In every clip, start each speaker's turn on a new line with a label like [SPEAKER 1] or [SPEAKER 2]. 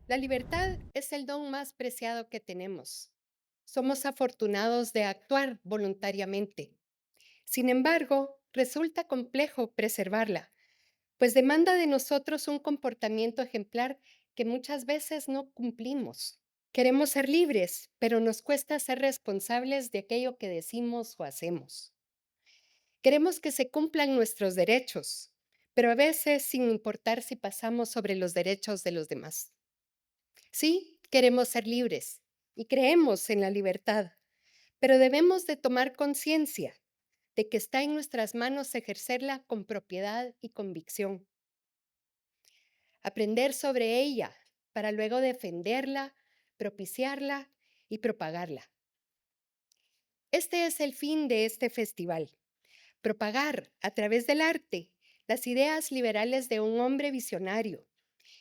[SPEAKER 1] La libertad es el don más preciado que tenemos. Somos afortunados de actuar voluntariamente. Sin embargo, resulta complejo preservarla, pues demanda de nosotros un comportamiento ejemplar que muchas veces no cumplimos. Queremos ser libres, pero nos cuesta ser responsables de aquello que decimos o hacemos. Queremos que se cumplan nuestros derechos, pero a veces sin importar si pasamos sobre los derechos de los demás. Sí, queremos ser libres y creemos en la libertad, pero debemos de tomar conciencia de que está en nuestras manos ejercerla con propiedad y convicción, aprender sobre ella para luego defenderla, propiciarla y propagarla. Este es el fin de este festival, propagar a través del arte las ideas liberales de un hombre visionario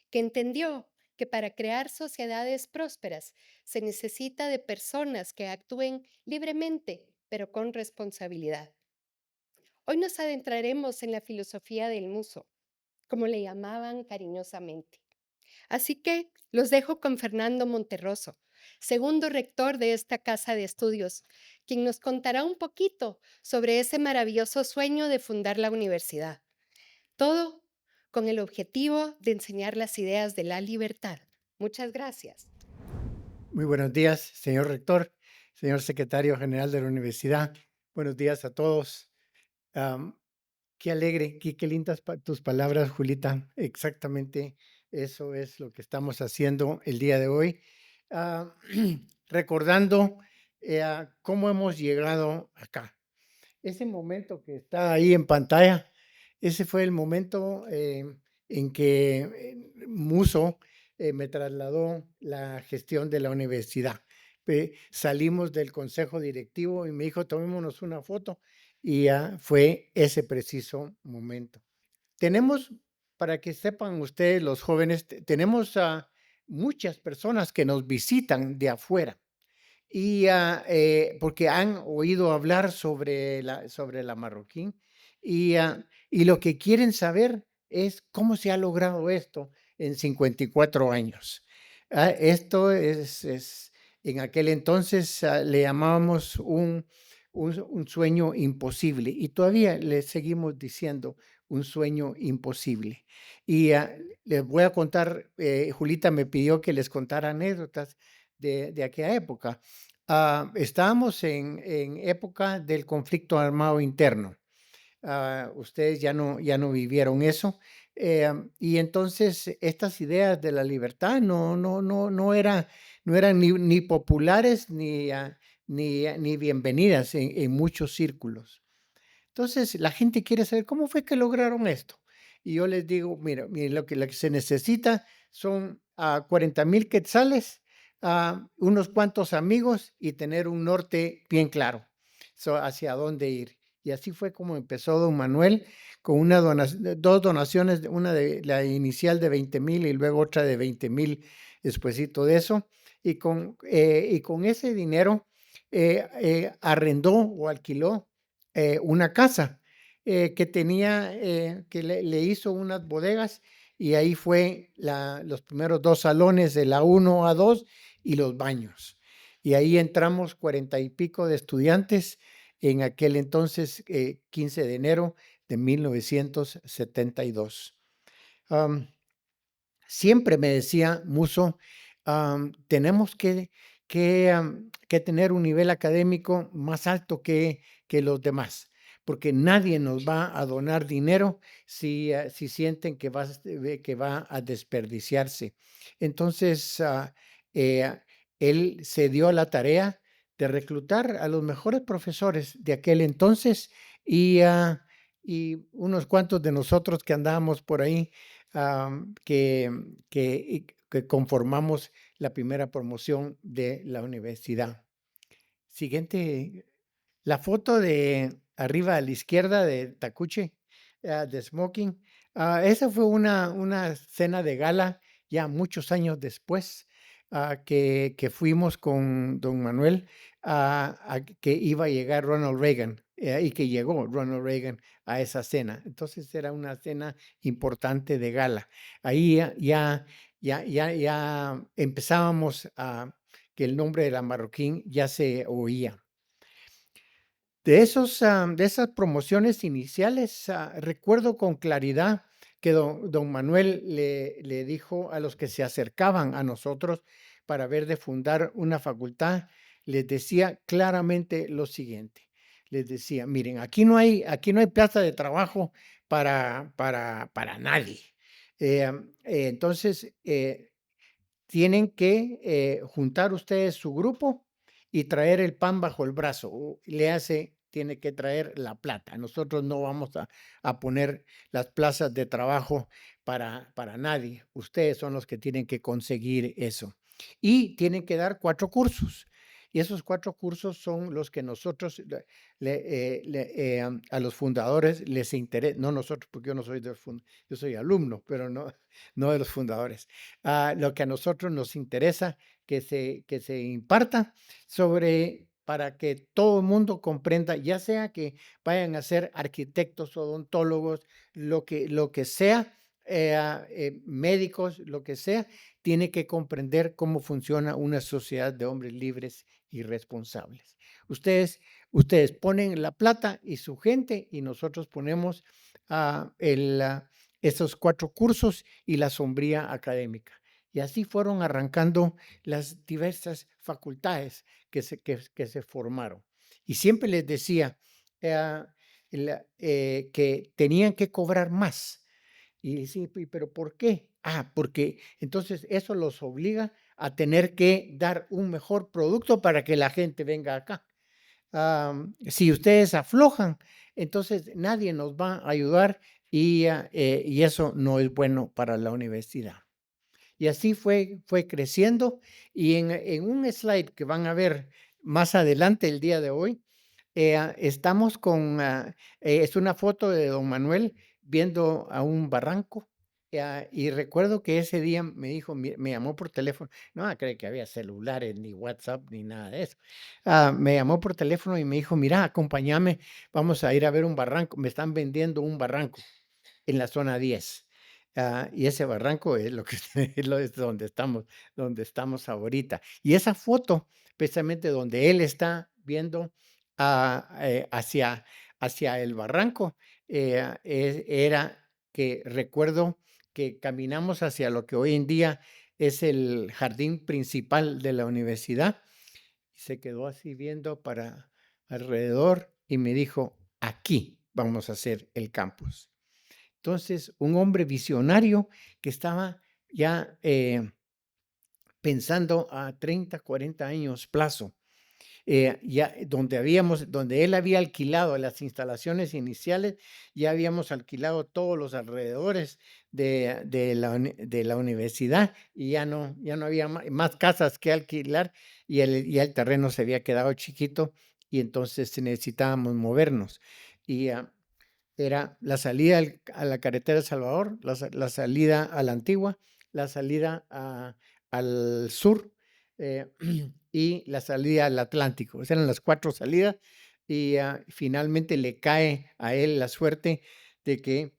[SPEAKER 1] que entendió que para crear sociedades prósperas se necesita de personas que actúen libremente, pero con responsabilidad. Hoy nos adentraremos en la filosofía del muso, como le llamaban cariñosamente. Así que los dejo con Fernando Monterroso, segundo rector de esta casa de estudios, quien nos contará un poquito sobre ese maravilloso sueño de fundar la universidad. Todo con el objetivo de enseñar las ideas de la libertad. Muchas gracias.
[SPEAKER 2] Muy buenos días, señor rector, señor secretario general de la universidad. Buenos días a todos. Am, Qué alegre, qué lindas tus palabras, Julita. Exactamente eso es lo que estamos haciendo el día de hoy. Ah, recordando cómo hemos llegado acá. Ese momento que está ahí en pantalla, ese fue el momento en que Muso me trasladó la gestión de la universidad. Salimos del consejo directivo y me dijo, tomémonos una foto y ya fue ese preciso momento. Tenemos, para que sepan ustedes los jóvenes, tenemos a muchas personas que nos visitan de afuera y porque han oído hablar sobre la Marroquín y lo que quieren saber es cómo se ha logrado esto en 54 años. Esto en aquel entonces le llamábamos un sueño imposible y todavía le seguimos diciendo un sueño imposible. Y les voy a contar, Julita me pidió que les contara anécdotas de aquella época. Estábamos en época del conflicto armado interno. Ustedes ya no vivieron eso. Y entonces estas ideas de la libertad no eran ni populares ni bienvenidas en muchos círculos. Entonces la gente quiere saber cómo fue que lograron esto. Y yo les digo, mira, lo que se necesita son 40,000 quetzales, unos cuantos amigos y tener un norte bien claro, hacia dónde ir. Y así fue como empezó don Manuel con dos donaciones, una de la inicial de 20,000 y luego otra de 20,000 despuesito de eso. Y con ese dinero arrendó o alquiló una casa que le hizo unas bodegas y ahí fue los primeros dos salones de la 1 a 2 y los baños. Y ahí entramos 40 y pico de estudiantes en aquel entonces, 15 de enero de 1972. Am, Siempre me decía Muso, tenemos que tener un nivel académico más alto que los demás, porque nadie nos va a donar dinero si sienten que va a desperdiciarse. Entonces, eh, él se dio a la tarea de reclutar a los mejores profesores de aquel entonces y unos cuantos de nosotros que andábamos por ahí que conformamos la primera promoción de la universidad. Siguiente, la foto de arriba a la izquierda de Tacuche, de Smoking. Esa fue una cena de gala ya muchos años después, que fuimos con don Manuel, que iba a llegar Ronald Reagan, y que llegó Ronald Reagan a esa cena. Entonces era una cena importante de gala. Ahí ya empezábamos a que el nombre de la Marroquín ya se oía. De esas promociones iniciales, recuerdo con claridad que don Manuel le dijo a los que se acercaban a nosotros para ver de fundar una facultad, les decía claramente lo siguiente, les decía: "Miren, aquí no hay plaza de trabajo para nadie. Entonces, tienen que juntar ustedes su grupo y traer el pan bajo el brazo. Le hace, tiene que traer la plata. Nosotros no vamos a poner las plazas de trabajo para nadie. Ustedes son los que tienen que conseguir eso. Y tienen que dar 4 cursos. Y esos 4 cursos son los que nosotros, a los fundadores les interesa, no nosotros, porque yo no soy yo soy alumno, pero no, no de los fundadores. Lo que a nosotros nos interesa que se imparta sobre para que todo el mundo comprenda, ya sea que vayan a ser arquitectos, odontólogos, lo que sea, médicos, lo que sea, tiene que comprender cómo funciona una sociedad de hombres libres y responsables. Ustedes ponen la plata y su gente y nosotros ponemos esos 4 cursos y la sombría académica. Y así fueron arrancando las diversas facultades que se formaron. Y siempre les decía que tenían que cobrar más. Y sí, pero ¿por qué? Porque entonces eso los obliga a tener que dar un mejor producto para que la gente venga acá. Si ustedes aflojan, entonces nadie nos va a ayudar y eso no es bueno para la universidad. Y así fue creciendo y en un slide que van a ver más adelante el día de hoy, estamos es una foto de don Manuel viendo a un barranco, y recuerdo que ese día me dijo, me llamó por teléfono, no cree que había celulares, ni WhatsApp, ni nada de eso. Me llamó por teléfono y me dijo, mira, acompáñame, vamos a ir a ver un barranco, me están vendiendo un barranco en la zona 10. Y ese barranco es lo que es donde estamos ahorita. Y esa foto, precisamente donde él está viendo hacia el barranco, era que recuerdo que caminamos hacia lo que hoy en día es el jardín principal de la universidad. Y se quedó así viendo para alrededor y me dijo, aquí vamos a hacer el campus. Entonces, un hombre visionario que estaba ya pensando a 30, 40 años plazo, ya donde él había alquilado las instalaciones iniciales, ya habíamos alquilado todos los alrededores de la universidad y ya no había más casas que alquilar y ya el terreno se había quedado chiquito y entonces necesitábamos movernos. Y era la salida a la carretera de Salvador, la salida a la Antigua, la salida al sur y la salida al Atlántico. Esas eran las 4 salidas y finalmente le cae a él la suerte de que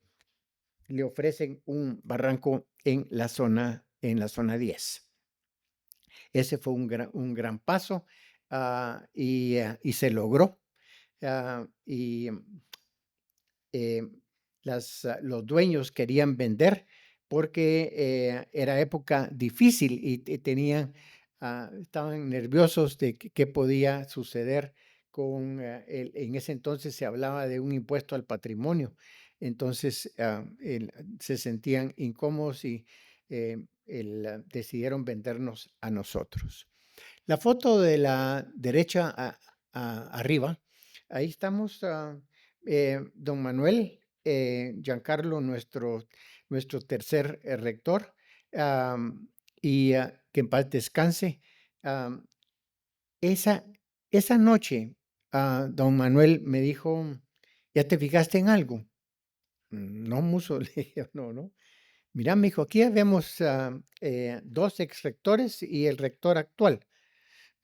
[SPEAKER 2] le ofrecen un barranco en la zona 10. Ese fue un gran paso y se logró. Y eh, los dueños querían vender porque era época difícil y estaban nerviosos de qué podía suceder en ese entonces se hablaba de un impuesto al patrimonio. Entonces se sentían incómodos y decidieron vendernos a nosotros. La foto de la derecha arriba, ahí estamos, don Manuel, Giancarlo, nuestro tercer rector, y que en paz descanse. Am, esa, esa noche, don Manuel me dijo, ¿ya te fijaste en algo? No, Muso, le dije, no, no. Mira, me dijo, aquí vemos 2 ex rectores y el rector actual.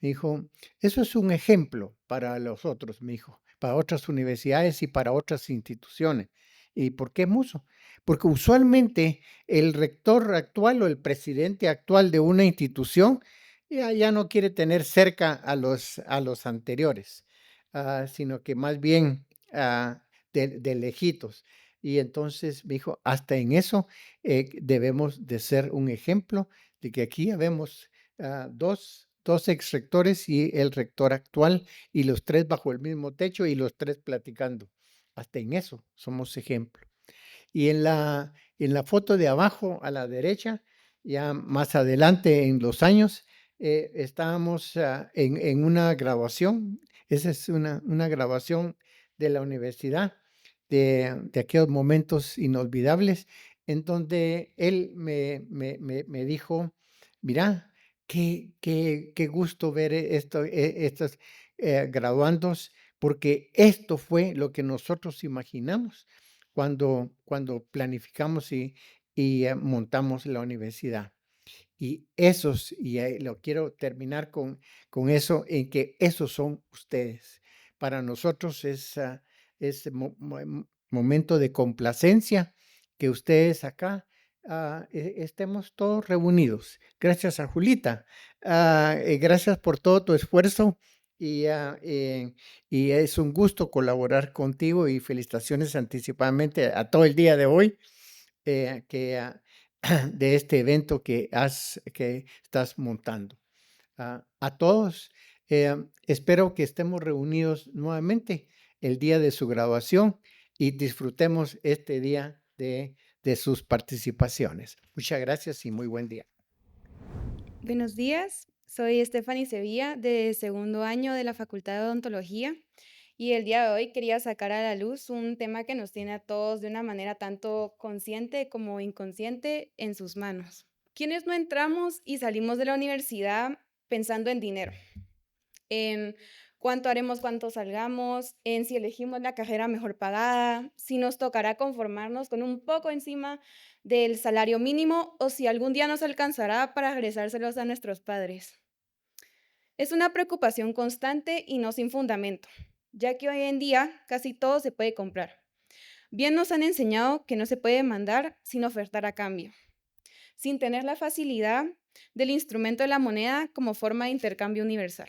[SPEAKER 2] Me dijo, eso es un ejemplo para los otros, me dijo, para otras universidades y para otras instituciones. ¿Y por qué muso? Porque usualmente el rector actual o el presidente actual de una institución ya no quiere tener cerca a los anteriores, sino que más bien de lejitos. Y entonces me dijo, hasta en eso debemos de ser un ejemplo de que aquí ya vemos dos ex rectores y el rector actual y los tres bajo el mismo techo y los tres platicando. Hasta en eso somos ejemplo. Y en la foto de abajo a la derecha, ya más adelante en los años, estábamos en una grabación. Esa es una grabación de la universidad, de aquellos momentos inolvidables, en donde él me dijo, mira, qué gusto ver estos graduandos, porque esto fue lo que nosotros imaginamos cuando planificamos y montamos la universidad. Y esos, lo quiero terminar con eso, en que esos son ustedes. Para nosotros es momento de complacencia que ustedes acá estemos todos reunidos. Gracias a Julita. Gracias por todo tu esfuerzo y es un gusto colaborar contigo y felicitaciones anticipadamente a todo el día de hoy de este evento que estás montando. A todos, espero que estemos reunidos nuevamente el día de su graduación y disfrutemos este día de sus participaciones. Muchas gracias y muy buen día.
[SPEAKER 3] Buenos días, soy Stephanie Sevilla de segundo año de la Facultad de Odontología y el día de hoy quería sacar a la luz un tema que nos tiene a todos de una manera tanto consciente como inconsciente en sus manos. ¿Quiénes no entramos y salimos de la universidad pensando en dinero? En cuánto haremos, cuánto salgamos, en si elegimos la carrera mejor pagada, si nos tocará conformarnos con un poco encima del salario mínimo o si algún día nos alcanzará para regresárselos a nuestros padres. Es una preocupación constante y no sin fundamento, ya que hoy en día casi todo se puede comprar. Bien nos han enseñado que no se puede mandar sin ofertar a cambio, sin tener la facilidad del instrumento de la moneda como forma de intercambio universal.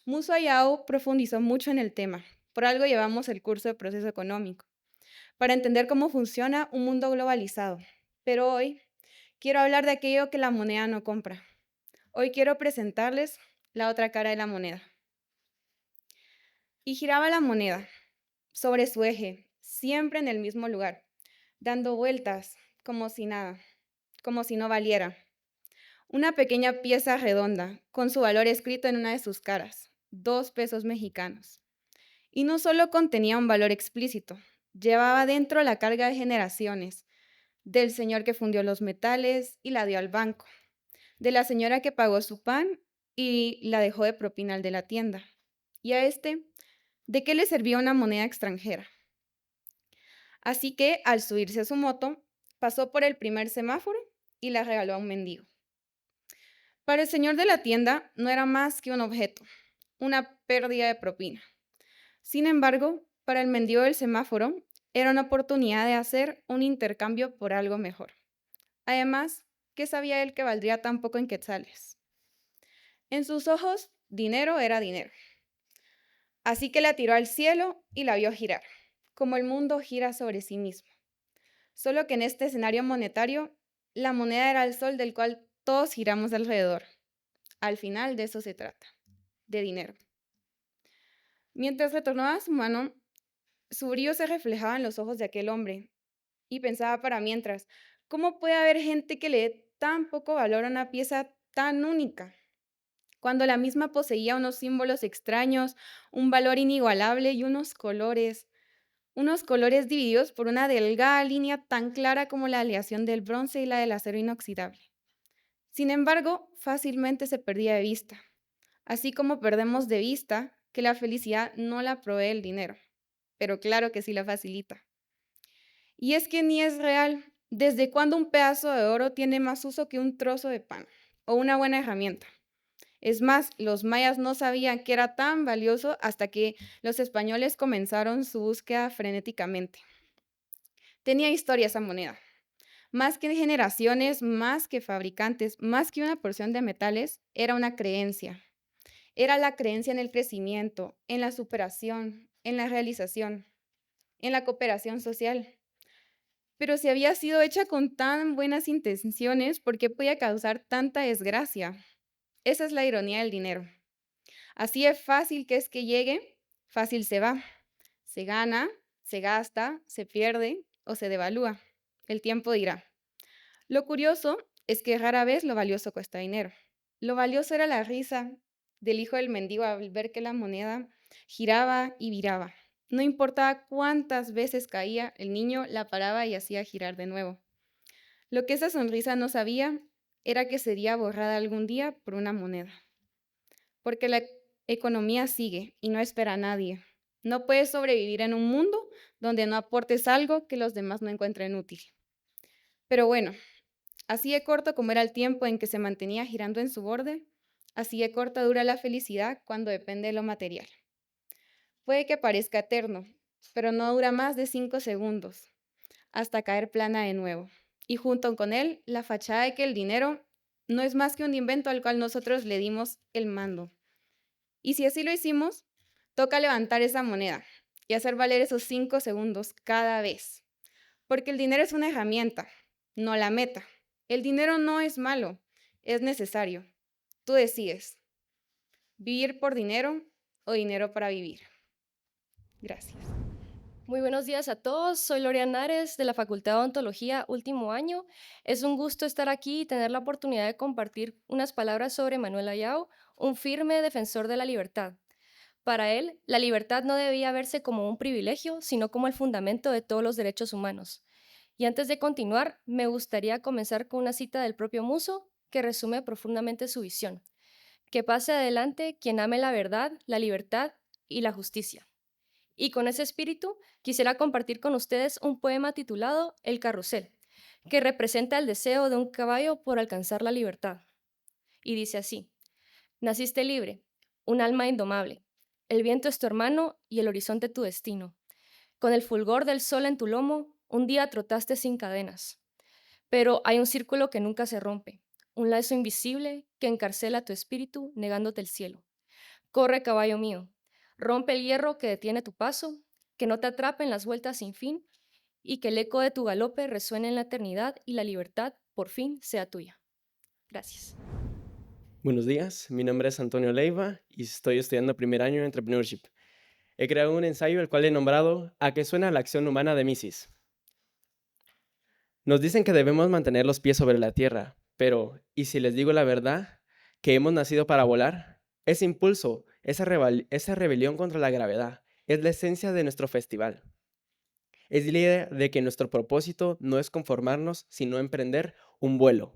[SPEAKER 3] Muso Ayao profundizó mucho en el tema, por algo llevamos el curso de proceso económico, para entender cómo funciona un mundo globalizado. Pero hoy quiero hablar de aquello que la moneda no compra. Hoy quiero presentarles la otra cara de la moneda. Y giraba la moneda sobre su eje, siempre en el mismo lugar, dando vueltas como si nada, como si no valiera. Una pequeña pieza redonda, con su valor escrito en una de sus caras, 2 pesos mexicanos. Y no solo contenía un valor explícito, llevaba dentro la carga de generaciones, del señor que fundió los metales y la dio al banco, de la señora que pagó su pan y la dejó de propina al de la tienda. Y a este, ¿de qué le servía una moneda extranjera? Así que, al subirse a su moto, pasó por el primer semáforo y la regaló a un mendigo. Para el señor de la tienda no era más que un objeto, una pérdida de propina. Sin embargo, para el mendigo del semáforo, era una oportunidad de hacer un intercambio por algo mejor. Además, ¿qué sabía él que valdría tan poco en quetzales? En sus ojos, dinero era dinero. Así que la tiró al cielo y la vio girar, como el mundo gira sobre sí mismo. Solo que en este escenario monetario, la moneda era el sol del cual todos giramos alrededor. Al final de eso se trata, de dinero. Mientras retornaba a su mano, su brillo se reflejaba en los ojos de aquel hombre, y pensaba para mientras, ¿cómo puede haber gente que le dé tan poco valor a una pieza tan única, cuando la misma poseía unos símbolos extraños, un valor inigualable y unos colores divididos por una delgada línea tan clara como la aleación del bronce y la del acero inoxidable? Sin embargo, fácilmente se perdía de vista, así como perdemos de vista que la felicidad no la provee el dinero, pero claro que sí la facilita. Y es que ni es real. ¿Desde cuándo un pedazo de oro tiene más uso que un trozo de pan o una buena herramienta? Es más, los mayas no sabían que era tan valioso hasta que los españoles comenzaron su búsqueda frenéticamente. Tenía historia esa moneda. Más que generaciones, más que fabricantes, más que una porción de metales, era una creencia. Era la creencia en el crecimiento, en la superación, en la realización, en la cooperación social. Pero si había sido hecha con tan buenas intenciones, ¿por qué podía causar tanta desgracia? Esa es la ironía del dinero. Así es fácil que es que llegue, fácil se va. Se gana, se gasta, se pierde o se devalúa. El tiempo dirá. Lo curioso es que rara vez lo valioso cuesta dinero. Lo valioso era la risa del hijo del mendigo al ver que la moneda giraba y viraba. No importaba cuántas veces caía, el niño la paraba y hacía girar de nuevo. Lo que esa sonrisa no sabía era que sería borrada algún día por una moneda. Porque la economía sigue y no espera a nadie. No puedes sobrevivir en un mundo donde no aportes algo que los demás no encuentren útil. Pero bueno, así de corto como era el tiempo en que se mantenía girando en su borde, así de corta dura la felicidad cuando depende de lo material. Puede que parezca eterno, pero no dura más de 5 segundos, hasta caer plana de nuevo. Y junto con él, la fachada de que el dinero no es más que un invento al cual nosotros le dimos el mando. Y si así lo hicimos, toca levantar esa moneda y hacer valer esos 5 segundos cada vez. Porque el dinero es una herramienta, no la meta. El dinero no es malo, es necesario. Tú decides, vivir por dinero o dinero para vivir. Gracias.
[SPEAKER 4] Muy buenos días a todos, soy Loriana Ares de la Facultad de Odontología, último año. Es un gusto estar aquí y tener la oportunidad de compartir unas palabras sobre Manuel Ayau, un firme defensor de la libertad. Para él, la libertad no debía verse como un privilegio, sino como el fundamento de todos los derechos humanos. Y antes de continuar, me gustaría comenzar con una cita del propio Musso que resume profundamente su visión. Que pase adelante quien ame la verdad, la libertad y la justicia. Y con ese espíritu, quisiera compartir con ustedes un poema titulado El carrusel, que representa el deseo de un caballo por alcanzar la libertad. Y dice así: naciste libre, un alma indomable. El viento es tu hermano y el horizonte tu destino. Con el fulgor del sol en tu lomo, un día trotaste sin cadenas. Pero hay un círculo que nunca se rompe, un lazo invisible que encarcela tu espíritu negándote el cielo. Corre, caballo mío, rompe el hierro que detiene tu paso, que no te atrapen las vueltas sin fin y que el eco de tu galope resuene en la eternidad y la libertad por fin sea tuya. Gracias.
[SPEAKER 5] Buenos días, mi nombre es Antonio Leiva y estoy estudiando primer año en Entrepreneurship. He creado un ensayo el cual he nombrado ¿A qué suena la acción humana de Mises? Nos dicen que debemos mantener los pies sobre la tierra, pero ¿y si les digo la verdad? ¿Que hemos nacido para volar? Ese impulso, esa rebelión contra la gravedad, es la esencia de nuestro festival. Es la idea de que nuestro propósito no es conformarnos, sino emprender un vuelo.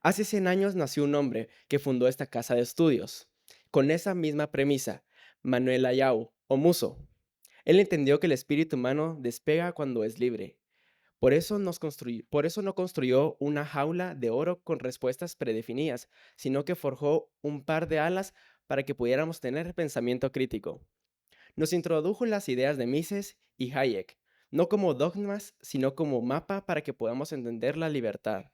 [SPEAKER 5] Hace 100 años nació un hombre que fundó esta casa de estudios, con esa misma premisa, Manuel Ayau, o Musso. Él entendió que el espíritu humano despega cuando es libre. Por eso no construyó una jaula de oro con respuestas predefinidas, sino que forjó un par de alas para que pudiéramos tener pensamiento crítico. Nos introdujo las ideas de Mises y Hayek, no como dogmas, sino como mapa para que podamos entender la libertad.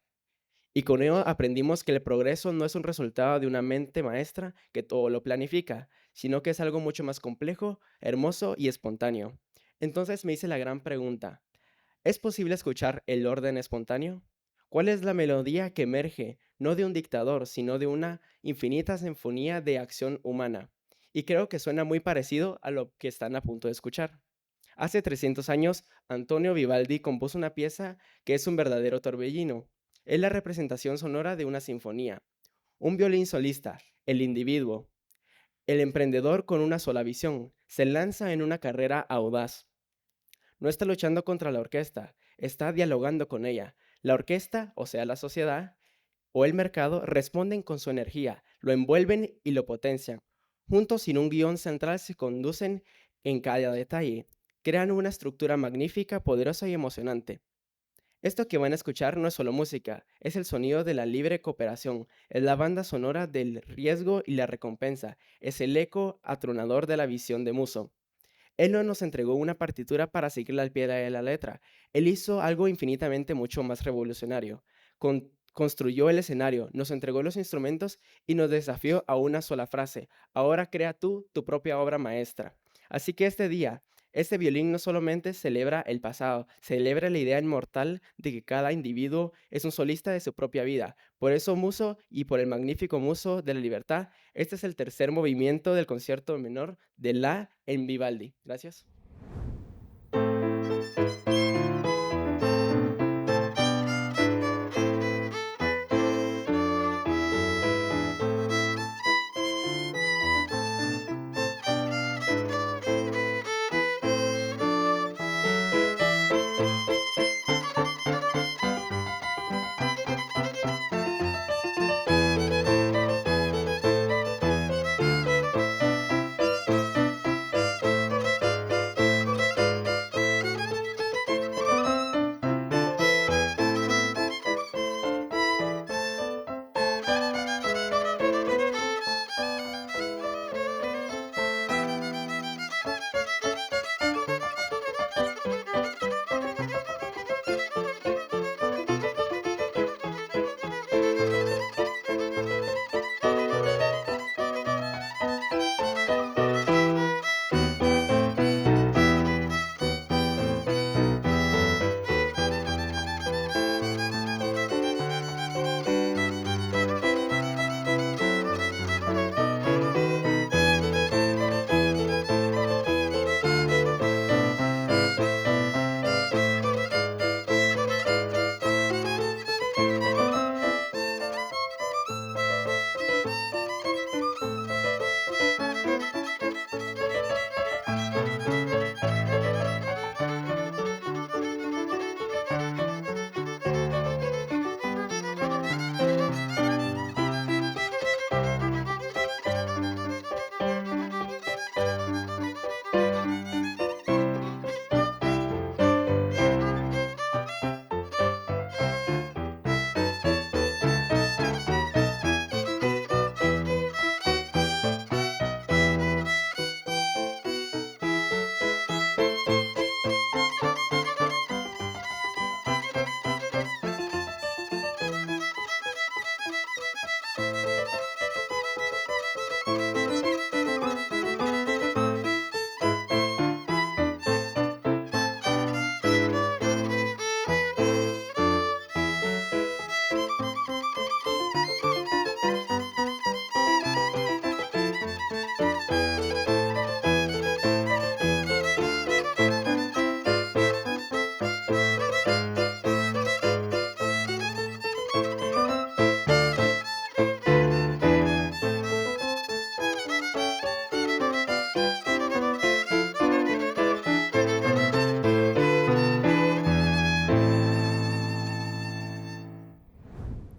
[SPEAKER 5] Y con ello aprendimos que el progreso no es un resultado de una mente maestra que todo lo planifica, sino que es algo mucho más complejo, hermoso y espontáneo. Entonces me hice la gran pregunta: ¿es posible escuchar el orden espontáneo? ¿Cuál es la melodía que emerge, no de un dictador, sino de una infinita sinfonía de acción humana? Y creo que suena muy parecido a lo que están a punto de escuchar. Hace 300 años, Antonio Vivaldi compuso una pieza que es un verdadero torbellino. Es la representación sonora de una sinfonía. Un violín solista, el individuo, el emprendedor con una sola visión, se lanza en una carrera audaz. No está luchando contra la orquesta, está dialogando con ella. La orquesta, o sea, la sociedad, o el mercado, responden con su energía, lo envuelven y lo potencian. Juntos, sin un guión central, se conducen en cada detalle. Crean una estructura magnífica, poderosa y emocionante. Esto que van a escuchar no es solo música, es el sonido de la libre cooperación, es la banda sonora del riesgo y la recompensa, es el eco atronador de la visión de Musso. Él no nos entregó una partitura para seguirla al pie de la letra. Él hizo algo infinitamente mucho más revolucionario. Construyó el escenario, nos entregó los instrumentos y nos desafió a una sola frase. Ahora crea tú tu propia obra maestra. Así que este día, este violín no solamente celebra el pasado, celebra la idea inmortal de que cada individuo es un solista de su propia vida. Por eso, Muso, y por el magnífico Muso de la Libertad, este es el tercer movimiento del concierto menor de La en Vivaldi. Gracias.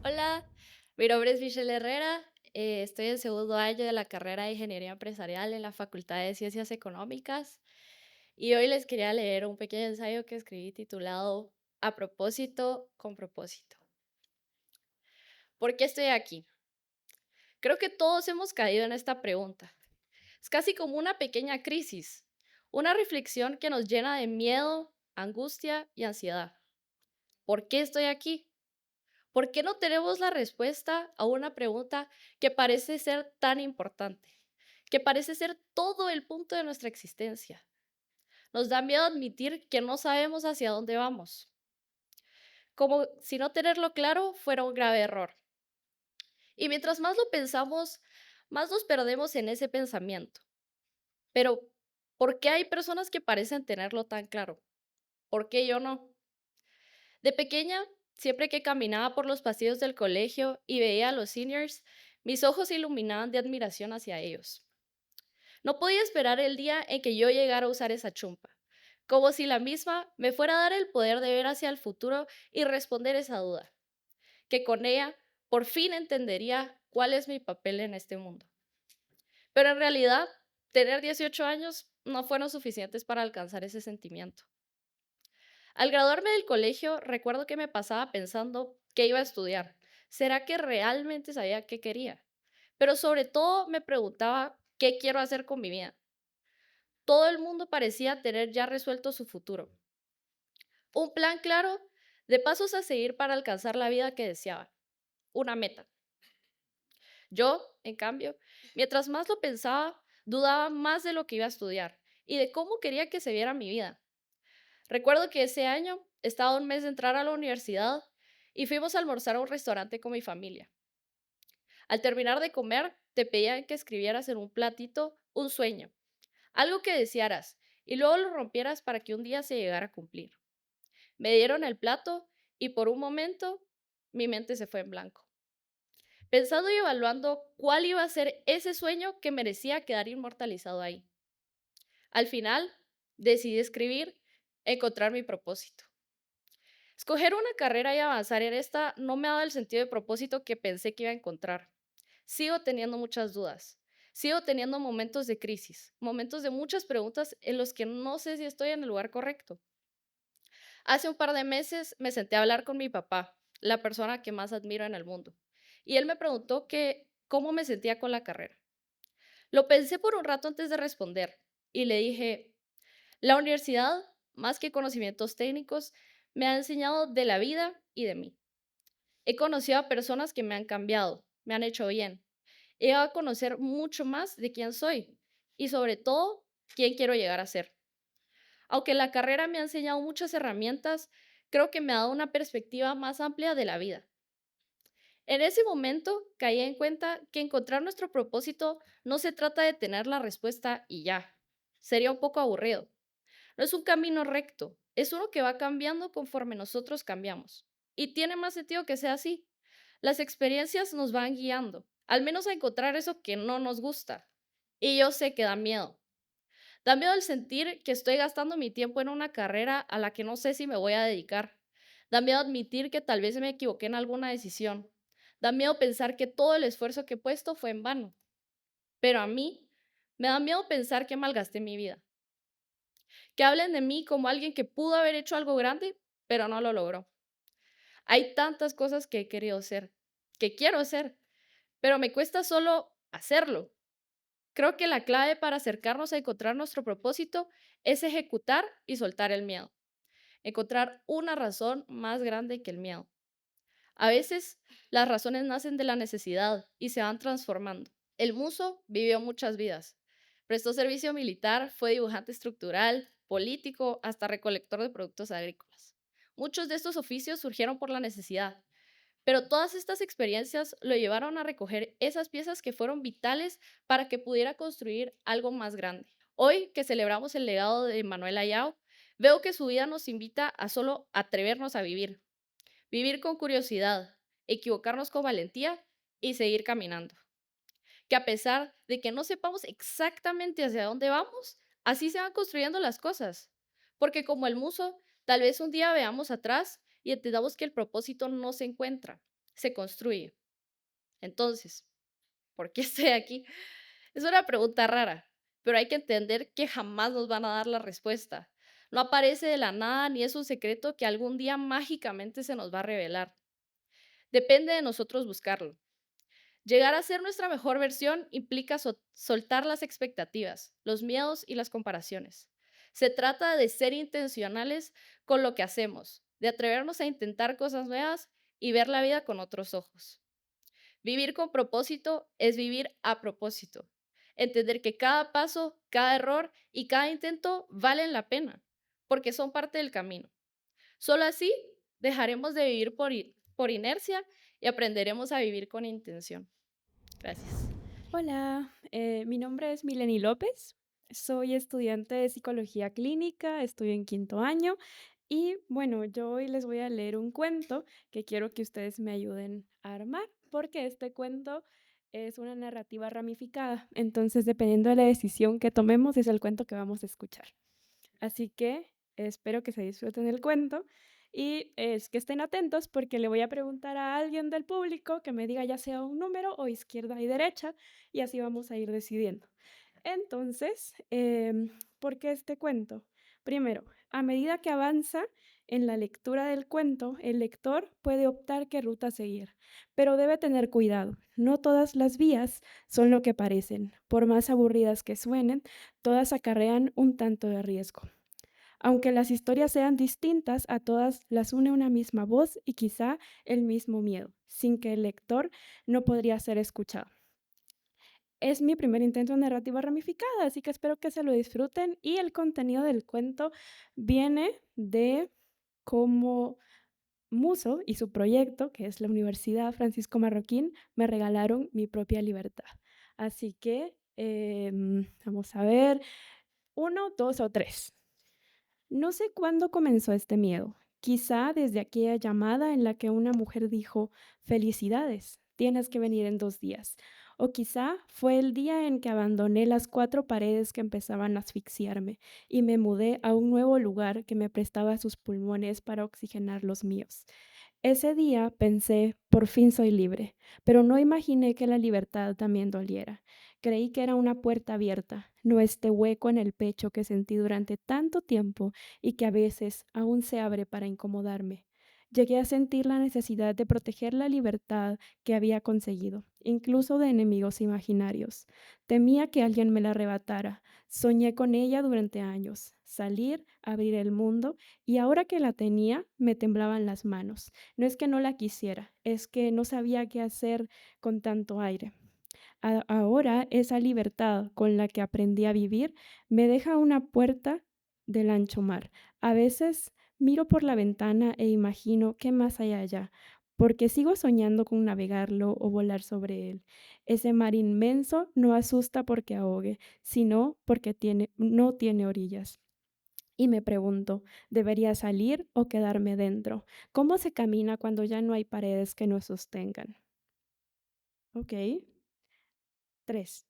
[SPEAKER 4] Hola, mi nombre es Michelle Herrera. Estoy en segundo año de la carrera de Ingeniería Empresarial en la Facultad de Ciencias Económicas y hoy les quería leer un pequeño ensayo que escribí titulado A propósito, con propósito. ¿Por qué estoy aquí? Creo que todos hemos caído en esta pregunta. Es casi como una pequeña crisis, una reflexión que nos llena de miedo, angustia y ansiedad. ¿Por qué estoy aquí? ¿Por qué no tenemos la respuesta a una pregunta que parece ser tan importante? Que parece ser todo el punto de nuestra existencia. Nos da miedo admitir que no sabemos hacia dónde vamos. Como si no tenerlo claro fuera un grave error. Y mientras más lo pensamos, más nos perdemos en ese pensamiento. Pero, ¿por qué hay personas que parecen tenerlo tan claro? ¿Por qué yo no? De pequeña, siempre que caminaba por los pasillos del colegio y veía a los seniors, mis ojos se iluminaban de admiración hacia ellos. No podía esperar el día en que yo llegara a usar esa chumpa, como si la misma me fuera a dar el poder de ver hacia el futuro y responder esa duda, que con ella por fin entendería cuál es mi papel en este mundo. Pero en realidad, tener 18 años no fueron suficientes para alcanzar ese sentimiento. Al graduarme del colegio, recuerdo que me pasaba pensando qué iba a estudiar. ¿Será que realmente sabía qué quería? Pero sobre todo me preguntaba qué quiero hacer con mi vida.
[SPEAKER 6] Todo el mundo parecía tener ya resuelto su futuro. Un plan claro de pasos a seguir para alcanzar la vida que deseaba. Una meta. Yo, en cambio, mientras más lo pensaba, dudaba más de lo que iba a estudiar y de cómo quería que se viera mi vida. Recuerdo que ese año estaba a un mes de entrar a la universidad y fuimos a almorzar a un restaurante con mi familia. Al terminar de comer, te pedían que escribieras en un platito un sueño, algo que desearas, y luego lo rompieras para que un día se llegara a cumplir. Me dieron el plato y por un momento mi mente se fue en blanco, pensando y evaluando cuál iba a ser ese sueño que merecía quedar inmortalizado ahí. Al final, decidí escribir, encontrar mi propósito. Escoger una carrera y avanzar en esta no me ha dado el sentido de propósito que pensé que iba a encontrar. Sigo teniendo muchas dudas. Sigo teniendo momentos de crisis, momentos de muchas preguntas en los que no sé si estoy en el lugar correcto. Hace un par de meses me senté a hablar con mi papá, la persona que más admiro en el mundo, y él me preguntó cómo me sentía con la carrera. Lo pensé por un rato antes de responder y le dije, la universidad, más que conocimientos técnicos, me ha enseñado de la vida y de mí. He conocido a personas que me han cambiado, me han hecho bien. He llegado a conocer mucho más de quién soy y sobre todo quién quiero llegar a ser. Aunque la carrera me ha enseñado muchas herramientas, creo que me ha dado una perspectiva más amplia de la vida. En ese momento caí en cuenta que encontrar nuestro propósito no se trata de tener la respuesta y ya. Sería un poco aburrido. No es un camino recto, es uno que va cambiando conforme nosotros cambiamos. Y tiene más sentido que sea así. Las experiencias nos van guiando, al menos a encontrar eso que no nos gusta. Y yo sé que da miedo. Da miedo el sentir que estoy gastando mi tiempo en una carrera a la que no sé si me voy a dedicar. Da miedo admitir que tal vez me equivoqué en alguna decisión. Da miedo pensar que todo el esfuerzo que he puesto fue en vano. Pero a mí me da miedo pensar que malgasté mi vida. Que hablen de mí como alguien que pudo haber hecho algo grande, pero no lo logró. Hay tantas cosas que he querido hacer, que quiero hacer, pero me cuesta solo hacerlo. Creo que la clave para acercarnos a encontrar nuestro propósito es ejecutar y soltar el miedo. Encontrar una razón más grande que el miedo. A veces las razones nacen de la necesidad y se van transformando. El muso vivió muchas vidas. Prestó servicio militar, fue dibujante estructural, político, hasta recolector de productos agrícolas. Muchos de estos oficios surgieron por la necesidad, pero todas estas experiencias lo llevaron a recoger esas piezas que fueron vitales para que pudiera construir algo más grande. Hoy que celebramos el legado de Manuel Ayau, veo que su vida nos invita a solo atrevernos a vivir, vivir con curiosidad, equivocarnos con valentía y seguir caminando. Que a pesar de que no sepamos exactamente hacia dónde vamos, así se van construyendo las cosas. Porque como el muso, tal vez un día veamos atrás y entendamos que el propósito no se encuentra, se construye. Entonces, ¿por qué estoy aquí? Es una pregunta rara, pero hay que entender que jamás nos van a dar la respuesta. No aparece de la nada ni es un secreto que algún día mágicamente se nos va a revelar. Depende de nosotros buscarlo. Llegar a ser nuestra mejor versión implica soltar las expectativas, los miedos y las comparaciones. Se trata de ser intencionales con lo que hacemos, de atrevernos a intentar cosas nuevas y ver la vida con otros ojos. Vivir con propósito es vivir a propósito. Entender que cada paso, cada error y cada intento valen la pena, porque son parte del camino. Solo así dejaremos de vivir por inercia y aprenderemos a vivir con intención. Gracias.
[SPEAKER 7] Hola, mi nombre es Mileni López, soy estudiante de psicología clínica, estoy en quinto año y bueno, yo hoy les voy a leer un cuento que quiero que ustedes me ayuden a armar, porque este cuento es una narrativa ramificada, entonces dependiendo de la decisión que tomemos es el cuento que vamos a escuchar. Así que espero que se disfruten el cuento y es que estén atentos porque le voy a preguntar a alguien del público que me diga ya sea un número o izquierda y derecha y así vamos a ir decidiendo. Entonces, ¿por qué este cuento? Primero, a medida que avanza en la lectura del cuento, el lector puede optar qué ruta seguir, pero debe tener cuidado. No todas las vías son lo que parecen. Por más aburridas que suenen, todas acarrean un tanto de riesgo. Aunque las historias sean distintas, a todas las une una misma voz y quizá el mismo miedo, sin que el lector no podría ser escuchado. Es mi primer intento en narrativa ramificada, así que espero que se lo disfruten. Y el contenido del cuento viene de cómo Muso y su proyecto, que es la Universidad Francisco Marroquín, me regalaron mi propia libertad. Así que vamos a ver, 1, 2 o 3. No sé cuándo comenzó este miedo. Quizá desde aquella llamada en la que una mujer dijo, felicidades, tienes que venir en 2 días. O quizá fue el día en que abandoné las 4 paredes que empezaban a asfixiarme y me mudé a un nuevo lugar que me prestaba sus pulmones para oxigenar los míos. Ese día pensé, por fin soy libre, pero no imaginé que la libertad también doliera. Creí que era una puerta abierta, no este hueco en el pecho que sentí durante tanto tiempo y que a veces aún se abre para incomodarme. Llegué a sentir la necesidad de proteger la libertad que había conseguido, incluso de enemigos imaginarios. Temía que alguien me la arrebatara. Soñé con ella durante años, salir, abrir el mundo, y ahora que la tenía, me temblaban las manos. No es que no la quisiera, es que no sabía qué hacer con tanto aire. Ahora esa libertad con la que aprendí a vivir me deja una puerta del ancho mar. A veces miro por la ventana e imagino qué más hay allá, porque sigo soñando con navegarlo o volar sobre él. Ese mar inmenso no asusta porque ahogue, sino porque no tiene orillas. Y me pregunto, ¿debería salir o quedarme dentro? ¿Cómo se camina cuando ya no hay paredes que nos sostengan? Ok. 3.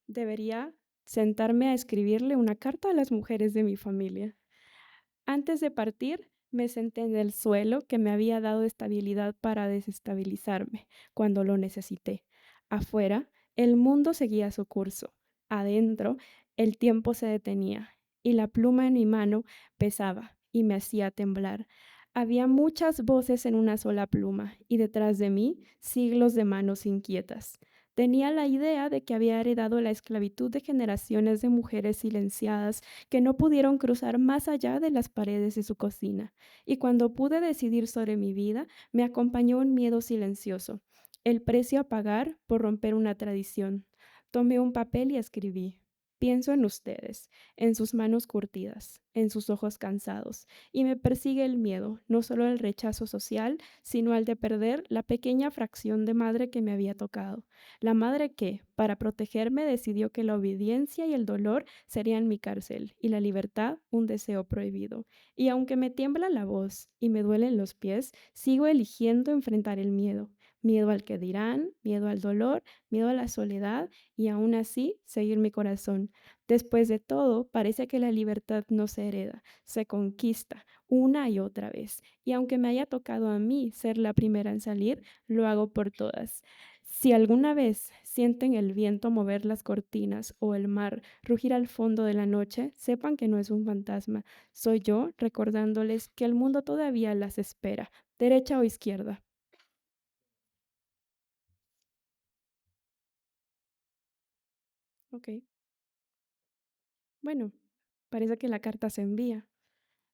[SPEAKER 7] Debería sentarme a escribirle una carta a las mujeres de mi familia. Antes de partir, me senté en el suelo que me había dado estabilidad para desestabilizarme cuando lo necesité. Afuera, el mundo seguía su curso. Adentro, el tiempo se detenía y la pluma en mi mano pesaba y me hacía temblar. Había muchas voces en una sola pluma y detrás de mí siglos de manos inquietas. Tenía la idea de que había heredado la esclavitud de generaciones de mujeres silenciadas que no pudieron cruzar más allá de las paredes de su cocina. Y cuando pude decidir sobre mi vida, me acompañó un miedo silencioso, el precio a pagar por romper una tradición. Tomé un papel y escribí. Pienso en ustedes, en sus manos curtidas, en sus ojos cansados, y me persigue el miedo, no solo el rechazo social, sino al de perder la pequeña fracción de madre que me había tocado. La madre que, para protegerme, decidió que la obediencia y el dolor serían mi cárcel y la libertad un deseo prohibido. Y aunque me tiembla la voz y me duelen los pies, sigo eligiendo enfrentar el miedo. Miedo al que dirán, miedo al dolor, miedo a la soledad y aún así seguir mi corazón. Después de todo, parece que la libertad no se hereda, se conquista una y otra vez. Y aunque me haya tocado a mí ser la primera en salir, lo hago por todas. Si alguna vez sienten el viento mover las cortinas o el mar rugir al fondo de la noche, sepan que no es un fantasma. Soy yo recordándoles que el mundo todavía las espera, derecha o izquierda. Ok. Bueno, parece que la carta se envía.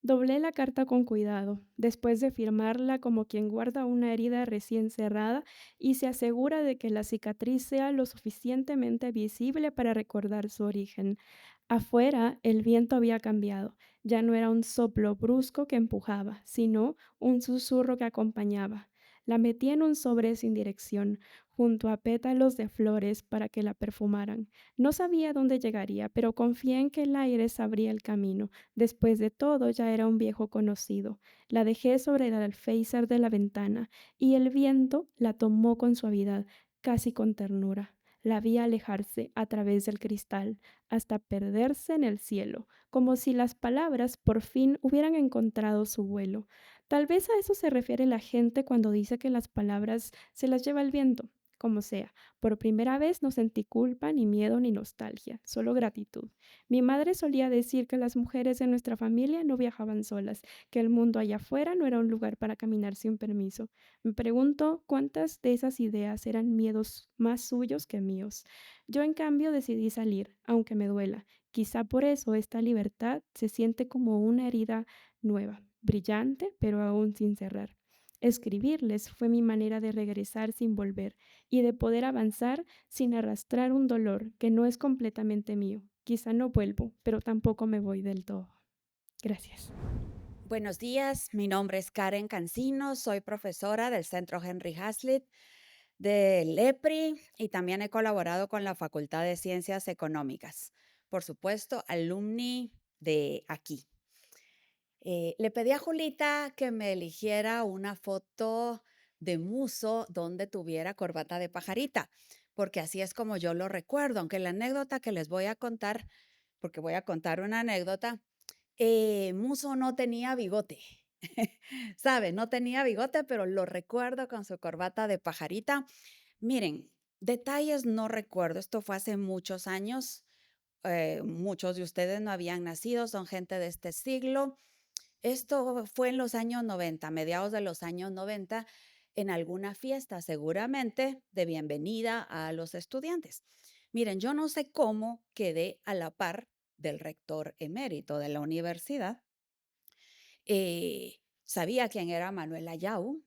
[SPEAKER 7] Doblé la carta con cuidado, después de firmarla como quien guarda una herida recién cerrada y se asegura de que la cicatriz sea lo suficientemente visible para recordar su origen. Afuera, el viento había cambiado. Ya no era un soplo brusco que empujaba, sino un susurro que acompañaba. La metí en un sobre sin dirección, junto a pétalos de flores para que la perfumaran. No sabía dónde llegaría, pero confié en que el aire sabría el camino. Después de todo, ya era un viejo conocido. La dejé sobre el alféizar de la ventana y el viento la tomó con suavidad, casi con ternura. La vi alejarse a través del cristal, hasta perderse en el cielo, como si las palabras por fin hubieran encontrado su vuelo. Tal vez a eso se refiere la gente cuando dice que las palabras se las lleva el viento, como sea. Por primera vez no sentí culpa, ni miedo, ni nostalgia, solo gratitud. Mi madre solía decir que las mujeres de nuestra familia no viajaban solas, que el mundo allá afuera no era un lugar para caminar sin permiso. Me pregunto cuántas de esas ideas eran miedos más suyos que míos. Yo, en cambio, decidí salir, aunque me duela. Quizá por eso esta libertad se siente como una herida nueva, brillante, pero aún sin cerrar. Escribirles fue mi manera de regresar sin volver y de poder avanzar sin arrastrar un dolor que no es completamente mío. Quizá no vuelvo, pero tampoco me voy del todo. Gracias.
[SPEAKER 8] Buenos días, mi nombre es Karen Cancino, soy profesora del Centro Henry Hazlitt del EPRI y también he colaborado con la Facultad de Ciencias Económicas. Por supuesto, alumni de aquí. Le pedí a Julita que me eligiera una foto de Muso donde tuviera corbata de pajarita, porque así es como yo lo recuerdo, aunque la anécdota que les voy a contar, porque voy a contar una anécdota, Muso no tenía bigote, ¿sabe? No tenía bigote, pero lo recuerdo con su corbata de pajarita. Miren, detalles no recuerdo, esto fue hace muchos años, muchos de ustedes no habían nacido, son gente de este siglo. Esto fue en los años 90, mediados de los años 90, en alguna fiesta seguramente de bienvenida a los estudiantes. Miren, yo no sé cómo quedé a la par del rector emérito de la universidad. Sabía quién era Manuel Ayau.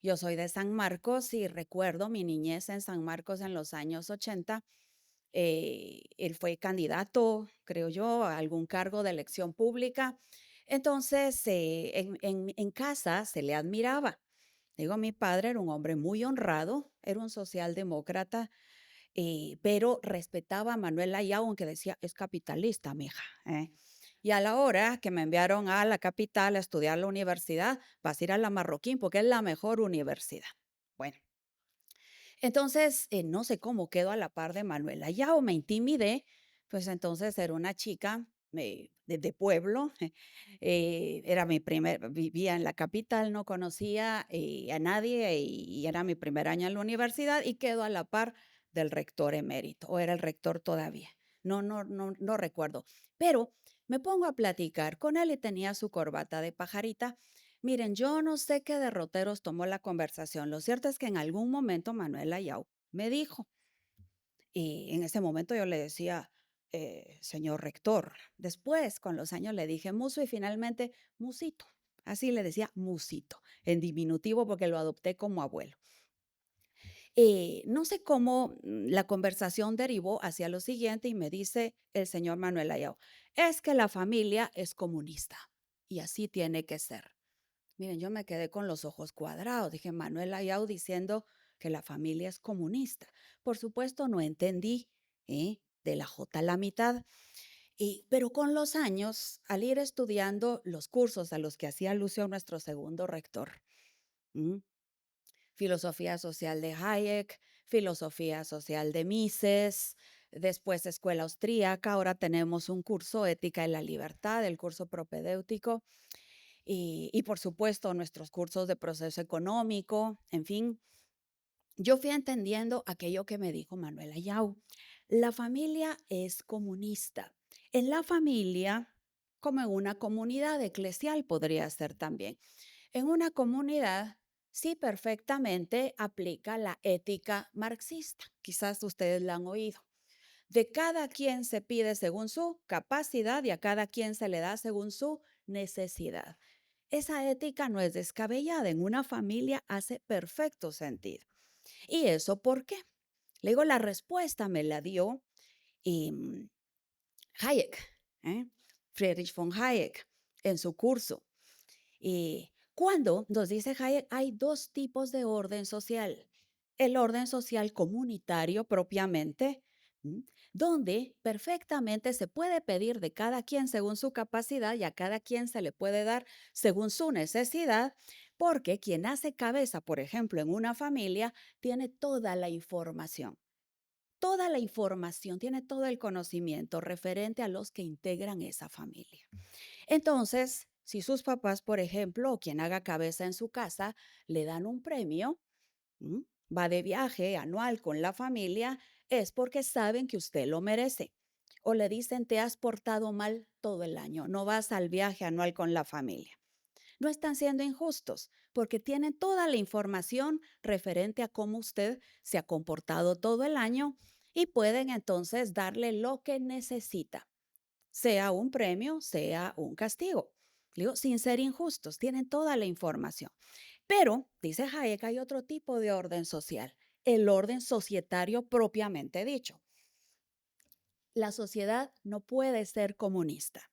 [SPEAKER 8] Yo soy de San Marcos y recuerdo mi niñez en San Marcos en los años 80. Él fue candidato, creo yo, a algún cargo de elección pública. Entonces, en casa se le admiraba. Digo, mi padre era un hombre muy honrado, era un socialdemócrata, pero respetaba a Manuel Ayau, aunque decía, es capitalista, mija. Y a la hora que me enviaron a la capital a estudiar la universidad, vas a ir a la Marroquín porque es la mejor universidad. Bueno, entonces no sé cómo quedo a la par de Manuel Ayau, me intimidé, pues entonces era una chica de pueblo, era vivía en la capital, no conocía a nadie y era mi primer año en la universidad y quedo a la par del rector emérito, o era el rector todavía, no recuerdo, pero me pongo a platicar con él y tenía su corbata de pajarita. Miren, yo no sé qué derroteros tomó la conversación. Lo cierto es que en algún momento Manuel Ayau me dijo, y en ese momento yo le decía, señor rector. Después, con los años, le dije Muso y finalmente Musito. Así le decía Musito, en diminutivo porque lo adopté como abuelo. No sé cómo la conversación derivó hacia lo siguiente y me dice el señor Manuel Ayau, es que la familia es comunista y así tiene que ser. Miren, yo me quedé con los ojos cuadrados. Dije, Manuel Ayau diciendo que la familia es comunista. Por supuesto, no entendí, de la J a la mitad. Pero con los años, al ir estudiando los cursos a los que hacía alusión nuestro segundo rector, ¿m? Filosofía social de Hayek, filosofía social de Mises, después escuela austríaca, ahora tenemos un curso Ética y la Libertad, el curso propedéutico. Y por supuesto nuestros cursos de proceso económico, en fin, yo fui entendiendo aquello que me dijo Manuel Ayau. La familia es comunista. En la familia, como en una comunidad eclesial podría ser también. En una comunidad, sí perfectamente aplica la ética marxista. Quizás ustedes la han oído. De cada quien se pide según su capacidad y a cada quien se le da según su necesidad. Esa ética no es descabellada, en una familia hace perfecto sentido. ¿Y eso por qué? Le digo, la respuesta me la dio Hayek, Friedrich von Hayek, en su curso. Y cuando nos dice Hayek, hay dos tipos de orden social. El orden social comunitario propiamente, donde perfectamente se puede pedir de cada quien según su capacidad y a cada quien se le puede dar según su necesidad, porque quien hace cabeza, por ejemplo, en una familia, tiene toda la información, tiene todo el conocimiento referente a los que integran esa familia. Entonces, si sus papás, por ejemplo, o quien haga cabeza en su casa, le dan un premio, va de viaje anual con la familia, es porque saben que usted lo merece. O le dicen, te has portado mal todo el año, no vas al viaje anual con la familia. No están siendo injustos porque tienen toda la información referente a cómo usted se ha comportado todo el año y pueden entonces darle lo que necesita, sea un premio, sea un castigo. Digo, sin ser injustos, tienen toda la información. Pero, dice Hayek, hay otro tipo de orden social, el orden societario propiamente dicho. La sociedad no puede ser comunista.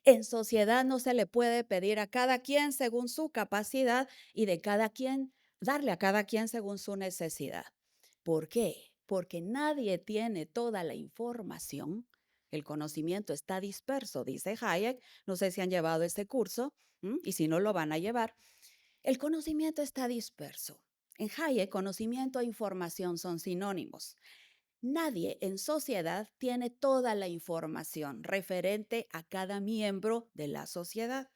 [SPEAKER 8] En sociedad no se le puede pedir a cada quien según su capacidad y de cada quien darle a cada quien según su necesidad. ¿Por qué? Porque nadie tiene toda la información. El conocimiento está disperso, dice Hayek. No sé si han llevado ese curso y si no lo van a llevar. El conocimiento está disperso. En Hayek, conocimiento e información son sinónimos. Nadie en sociedad tiene toda la información referente a cada miembro de la sociedad.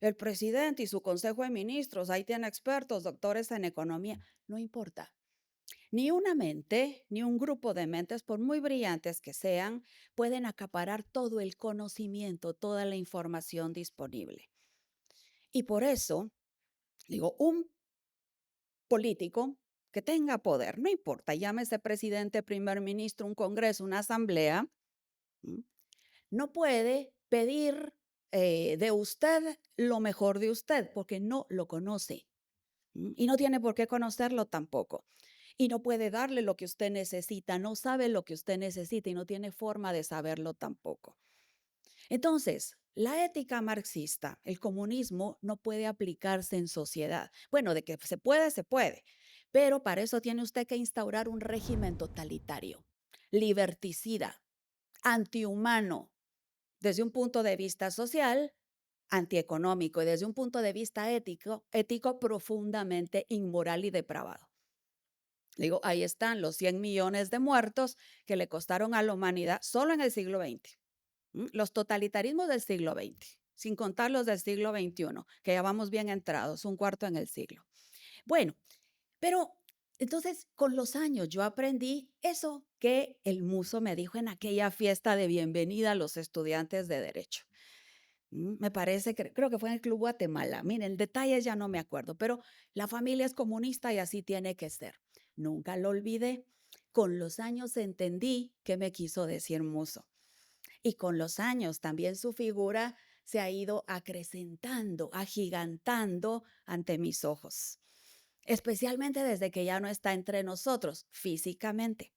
[SPEAKER 8] El presidente y su consejo de ministros, ahí tiene expertos, doctores en economía, no importa. Ni una mente, ni un grupo de mentes, por muy brillantes que sean, pueden acaparar todo el conocimiento, toda la información disponible. Y por eso, digo, un político que tenga poder, no importa, llámese presidente, primer ministro, un congreso, una asamblea, ¿m? No puede pedir de usted lo mejor de usted porque no lo conoce y no tiene por qué conocerlo tampoco. Y no puede darle lo que usted necesita, no sabe lo que usted necesita y no tiene forma de saberlo tampoco. Entonces, la ética marxista, el comunismo, no puede aplicarse en sociedad. Bueno, de que se puede, pero para eso tiene usted que instaurar un régimen totalitario, liberticida, antihumano, desde un punto de vista social, antieconómico y desde un punto de vista ético profundamente inmoral y depravado. Digo, ahí están los 100 millones de muertos que le costaron a la humanidad solo en el siglo XX. Los totalitarismos del siglo XX, sin contar los del siglo XXI, que ya vamos bien entrados, un cuarto en el siglo. Bueno, pero entonces con los años yo aprendí eso que el muso me dijo en aquella fiesta de bienvenida a los estudiantes de Derecho. Me parece que creo que fue en el Club Guatemala. Miren, detalles ya no me acuerdo, pero la familia es comunista y así tiene que ser. Nunca lo olvidé. Con los años entendí qué me quiso decir Muso. Y con los años también su figura se ha ido acrecentando, agigantando ante mis ojos, especialmente desde que ya no está entre nosotros físicamente.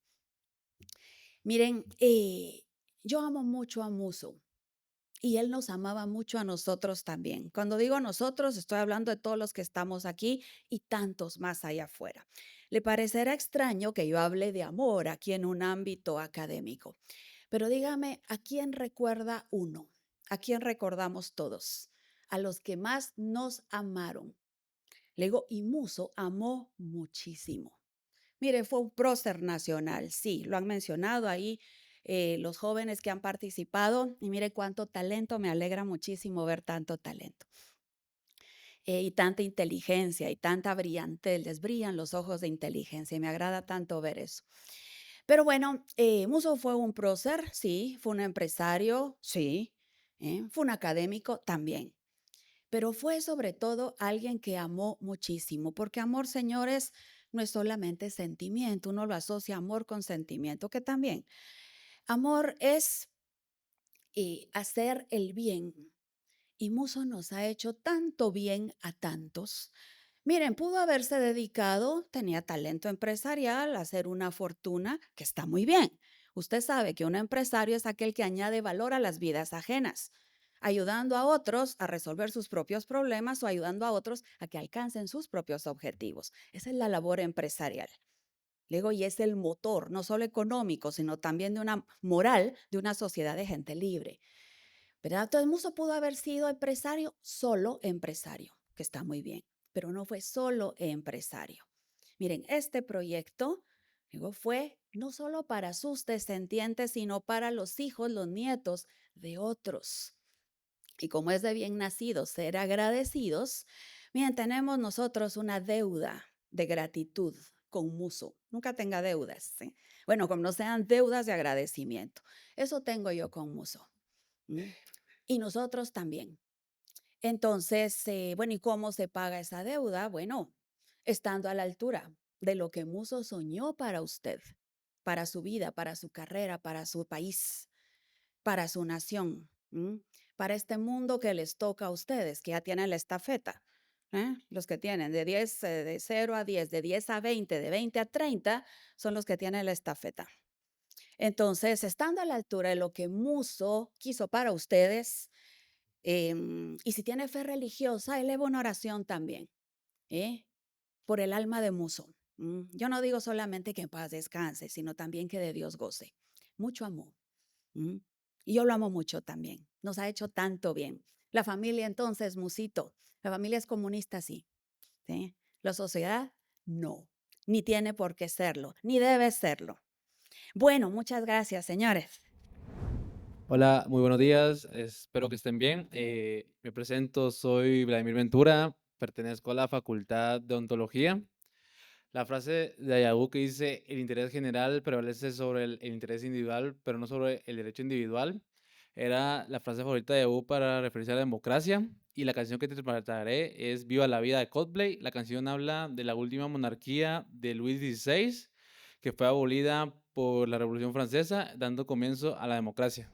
[SPEAKER 8] Miren, yo amo mucho a Muso y él nos amaba mucho a nosotros también. Cuando digo nosotros, estoy hablando de todos los que estamos aquí y tantos más allá afuera. Le parecerá extraño que yo hable de amor aquí en un ámbito académico, pero dígame, ¿a quién recuerda uno? ¿A quién recordamos todos? A los que más nos amaron. Le digo, y Muso amó muchísimo. Mire, fue un prócer nacional, sí, lo han mencionado ahí los jóvenes que han participado y mire cuánto talento, me alegra muchísimo ver tanto talento. Y tanta inteligencia y tanta brillantez, les brillan los ojos de inteligencia y me agrada tanto ver eso. Pero bueno, Musso fue un prócer, sí, fue un empresario, sí, fue un académico también, pero fue sobre todo alguien que amó muchísimo, porque amor, señores, no es solamente sentimiento, uno lo asocia amor con sentimiento, que también. Amor es hacer el bien. Y Muso nos ha hecho tanto bien a tantos. Miren, pudo haberse dedicado, tenía talento empresarial, a hacer una fortuna, que está muy bien. Usted sabe que un empresario es aquel que añade valor a las vidas ajenas, ayudando a otros a resolver sus propios problemas o ayudando a otros a que alcancen sus propios objetivos. Esa es la labor empresarial. Luego, y es el motor, no solo económico, sino también de una moral de una sociedad de gente libre. ¿Verdad? Todo el mundo pudo haber sido empresario, solo empresario, que está muy bien, pero no fue solo empresario. Miren, este proyecto digo, fue no solo para sus descendientes, sino para los hijos, los nietos de otros. Y como es de bien nacidos ser agradecidos, miren, tenemos nosotros una deuda de gratitud con muso. Nunca tenga deudas. ¿Sí? Bueno, como no sean deudas de agradecimiento. Eso tengo yo con muso. ¿Mm? Y nosotros también. Entonces, bueno, ¿y cómo se paga esa deuda? Bueno, estando a la altura de lo que Muso soñó para usted, para su vida, para su carrera, para su país, para su nación, para este mundo que les toca a ustedes, que ya tienen la estafeta. Los que tienen de 10, de 0 a 10, de 10 a 20, de 20 a 30, son los que tienen la estafeta. Entonces, estando a la altura de lo que Muso quiso para ustedes, y si tiene fe religiosa, eleva una oración también, ¿eh? Por el alma de Muso. Yo no digo solamente que en paz descanse, sino también que de Dios goce. Mucho amor. ¿Mm? Y yo lo amo mucho también. Nos ha hecho tanto bien. La familia entonces, Musito, la familia es comunista, sí. ¿Sí? La sociedad, no. Ni tiene por qué serlo, ni debe serlo. Bueno, muchas gracias, señores.
[SPEAKER 9] Hola, muy buenos días, espero que estén bien. Me presento, soy Vladimir Ventura, pertenezco a la Facultad de Ontología. La frase de Ayahu que dice, el interés general prevalece sobre el interés individual, pero no sobre el derecho individual, era la frase favorita de Ayahu para referirse a la democracia. Y la canción que te interpretaré es Viva la vida de Coldplay. La canción habla de la última monarquía de Luis XVI, que fue abolida por la Revolución Francesa, dando comienzo a la democracia.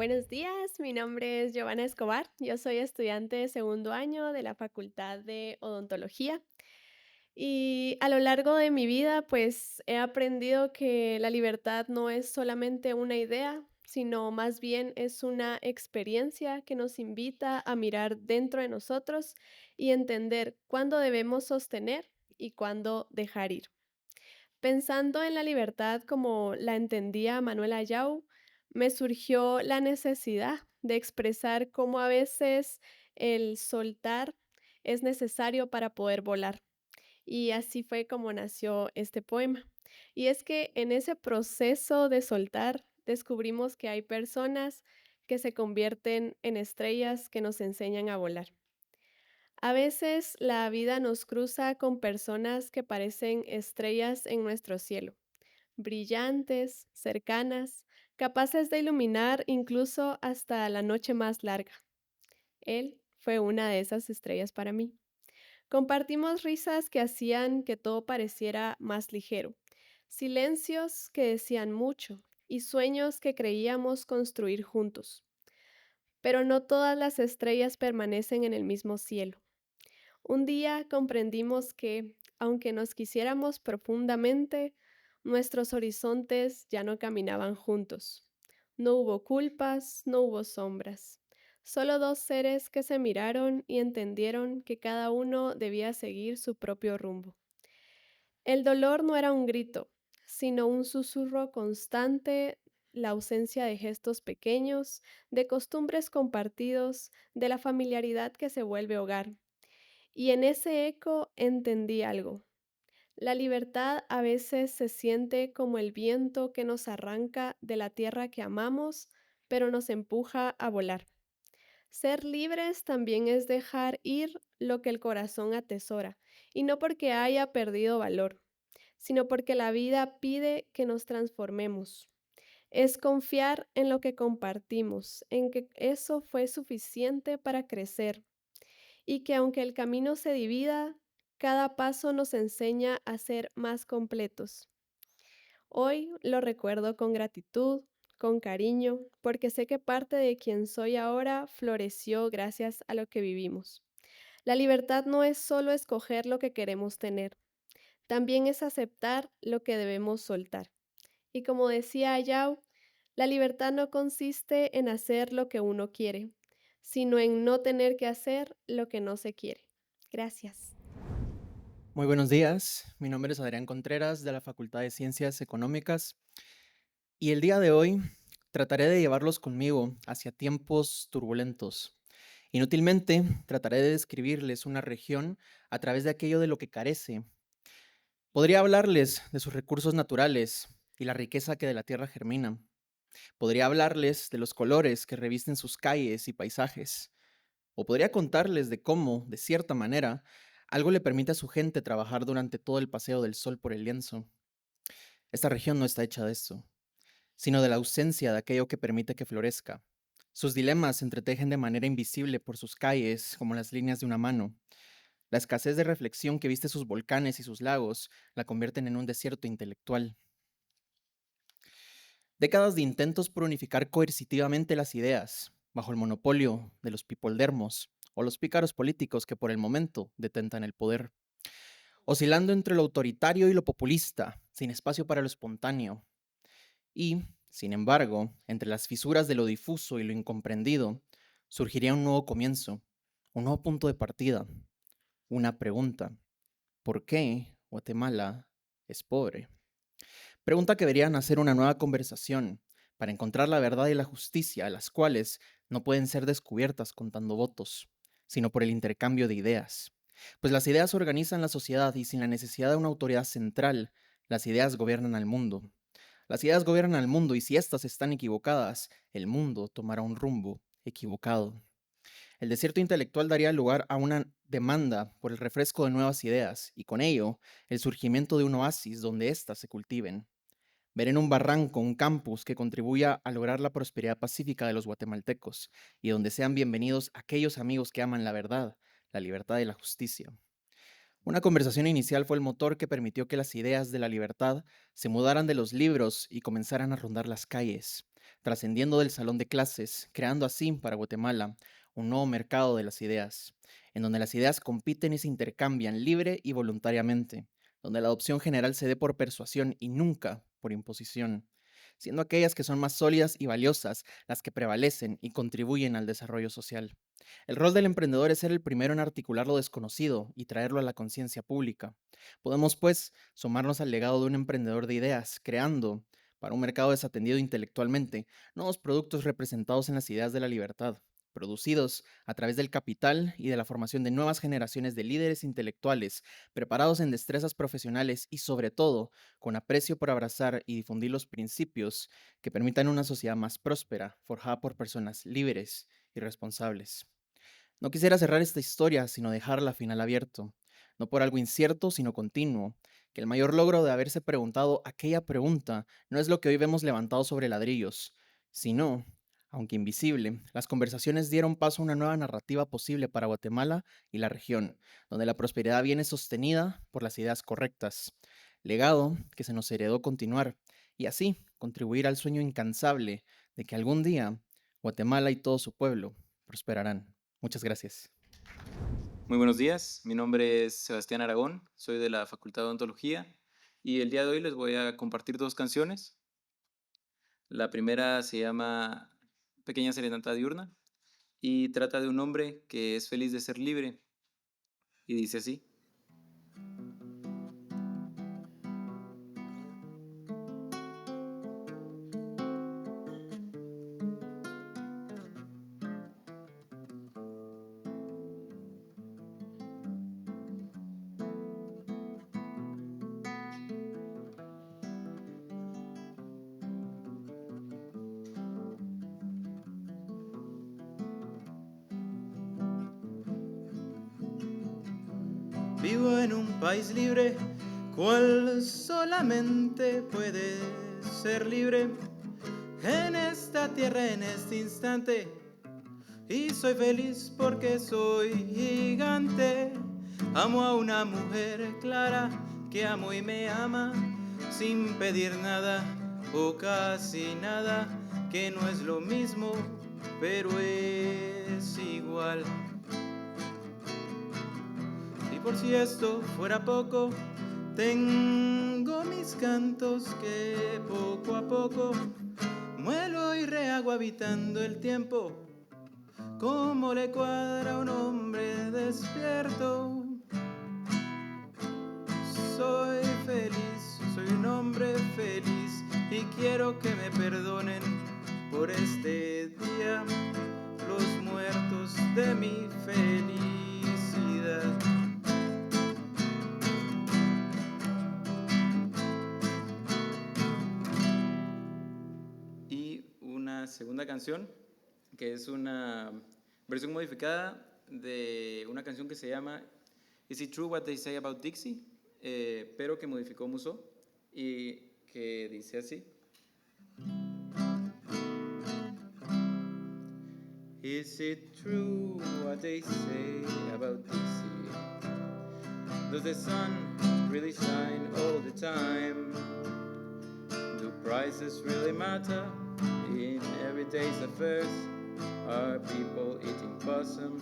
[SPEAKER 10] Buenos días, mi nombre es Giovanna Escobar. Yo soy estudiante de segundo año de la Facultad de Odontología. Y a lo largo de mi vida, pues he aprendido que la libertad no es solamente una idea, sino más bien es una experiencia que nos invita a mirar dentro de nosotros y entender cuándo debemos sostener y cuándo dejar ir. Pensando en la libertad como la entendía Manuel Ayau, me surgió la necesidad de expresar cómo a veces el soltar es necesario para poder volar. Y así fue como nació este poema. Y es que en ese proceso de soltar descubrimos que hay personas que se convierten en estrellas que nos enseñan a volar. A veces la vida nos cruza con personas que parecen estrellas en nuestro cielo, brillantes, cercanas, capaces de iluminar incluso hasta la noche más larga. Él fue una de esas estrellas para mí. Compartimos risas que hacían que todo pareciera más ligero, silencios que decían mucho y sueños que creíamos construir juntos. Pero no todas las estrellas permanecen en el mismo cielo. Un día comprendimos que, aunque nos quisiéramos profundamente, nuestros horizontes ya no caminaban juntos. No hubo culpas, no hubo sombras. Solo dos seres que se miraron y entendieron que cada uno debía seguir su propio rumbo. El dolor no era un grito, sino un susurro constante, la ausencia de gestos pequeños, de costumbres compartidos, de la familiaridad que se vuelve hogar. Y en ese eco entendí algo. La libertad a veces se siente como el viento que nos arranca de la tierra que amamos, pero nos empuja a volar. Ser libres también es dejar ir lo que el corazón atesora, y no porque haya perdido valor, sino porque la vida pide que nos transformemos. Es confiar en lo que compartimos, en que eso fue suficiente para crecer y que aunque el camino se divida, cada paso nos enseña a ser más completos. Hoy lo recuerdo con gratitud, con cariño, porque sé que parte de quien soy ahora floreció gracias a lo que vivimos. La libertad no es solo escoger lo que queremos tener, también es aceptar lo que debemos soltar. Y como decía Ayau, la libertad no consiste en hacer lo que uno quiere, sino en no tener que hacer lo que no se quiere. Gracias.
[SPEAKER 11] Muy buenos días, mi nombre es Adrián Contreras de la Facultad de Ciencias Económicas y el día de hoy trataré de llevarlos conmigo hacia tiempos turbulentos. Inútilmente trataré de describirles una región a través de aquello de lo que carece. Podría hablarles de sus recursos naturales y la riqueza que de la tierra germina. Podría hablarles de los colores que revisten sus calles y paisajes. O podría contarles de cómo, de cierta manera, algo le permite a su gente trabajar durante todo el paseo del sol por el lienzo. Esta región no está hecha de esto, sino de la ausencia de aquello que permite que florezca. Sus dilemas se entretejen de manera invisible por sus calles, como las líneas de una mano. La escasez de reflexión que viste sus volcanes y sus lagos la convierten en un desierto intelectual. Décadas de intentos por unificar coercitivamente las ideas, bajo el monopolio de los pipoldermos o los pícaros políticos que por el momento detentan el poder, oscilando entre lo autoritario y lo populista, sin espacio para lo espontáneo. Y, sin embargo, entre las fisuras de lo difuso y lo incomprendido, surgiría un nuevo comienzo, un nuevo punto de partida, una pregunta. ¿Por qué Guatemala es pobre? Pregunta que deberían hacer una nueva conversación para encontrar la verdad y la justicia, las cuales no pueden ser descubiertas contando votos, sino por el intercambio de ideas. Pues las ideas organizan la sociedad y sin la necesidad de una autoridad central, las ideas gobiernan al mundo. Las ideas gobiernan al mundo y si éstas están equivocadas, el mundo tomará un rumbo equivocado. El desierto intelectual daría lugar a una demanda por el refresco de nuevas ideas y con ello el surgimiento de un oasis donde éstas se cultiven. Ver en un barranco un campus que contribuya a lograr la prosperidad pacífica de los guatemaltecos y donde sean bienvenidos aquellos amigos que aman la verdad, la libertad y la justicia. Una conversación inicial fue el motor que permitió que las ideas de la libertad se mudaran de los libros y comenzaran a rondar las calles, trascendiendo del salón de clases, creando así para Guatemala un nuevo mercado de las ideas, en donde las ideas compiten y se intercambian libre y voluntariamente, donde la adopción general se dé por persuasión y nunca por imposición. siendo aquellas que son más sólidas y valiosas las que prevalecen y contribuyen al desarrollo social. El rol del emprendedor es ser el primero en articular lo desconocido y traerlo a la conciencia pública. Podemos, pues, sumarnos al legado de un emprendedor de ideas, creando, para un mercado desatendido intelectualmente, nuevos productos representados en las ideas de la libertad, producidos a través del capital y de la formación de nuevas generaciones de líderes intelectuales, preparados en destrezas profesionales y, sobre todo, con aprecio por abrazar y difundir los principios que permitan una sociedad más próspera, forjada por personas libres y responsables. No quisiera cerrar esta historia, sino dejarla a final abierto, no por algo incierto, sino continuo, que el mayor logro de haberse preguntado aquella pregunta no es lo que hoy vemos levantado sobre ladrillos, sino, aunque invisible, las conversaciones dieron paso a una nueva narrativa posible para Guatemala y la región, donde la prosperidad viene sostenida por las ideas correctas, legado que se nos heredó continuar, y así contribuir al sueño incansable de que algún día Guatemala y todo su pueblo prosperarán. Muchas gracias.
[SPEAKER 12] Muy buenos días, mi nombre es Sebastián Aragón, soy de la Facultad de Odontología y el día de hoy les voy a compartir dos canciones. La primera se llama Pequeña Serenata Diurna y trata de un hombre que es feliz de ser libre y dice así. Vivo en un país libre, cual solamente puede ser libre en esta tierra, en este instante. Y soy feliz porque soy gigante. Amo a una mujer clara que amo y me ama sin pedir nada o casi nada, que no es lo mismo, pero es igual. Por si esto fuera poco, tengo mis cantos que poco a poco muelo y rehago habitando el tiempo, como le cuadra a un hombre despierto. Soy feliz, soy un hombre feliz y quiero que me perdonen por este día los muertos de mi felicidad. Segunda canción, que es una versión modificada de una canción que se llama Is It True What They Say About Dixie, pero que modificó Musso y que dice así. Is it true what they say about Dixie? Does the sun really shine all the time? Do prices really matter in everyday's affairs? Are people eating possum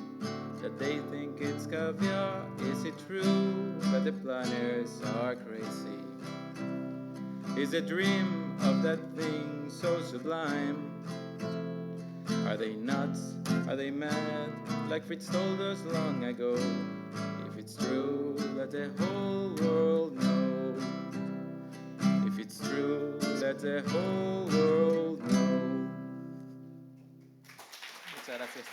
[SPEAKER 12] that they think it's caviar? Is it true that the planners are crazy? Is the dream of that thing so sublime? Are they nuts? Are they mad? Like Fritz told us long ago. If it's true, let the whole world know. If it's true, let the whole world know. Muchas gracias.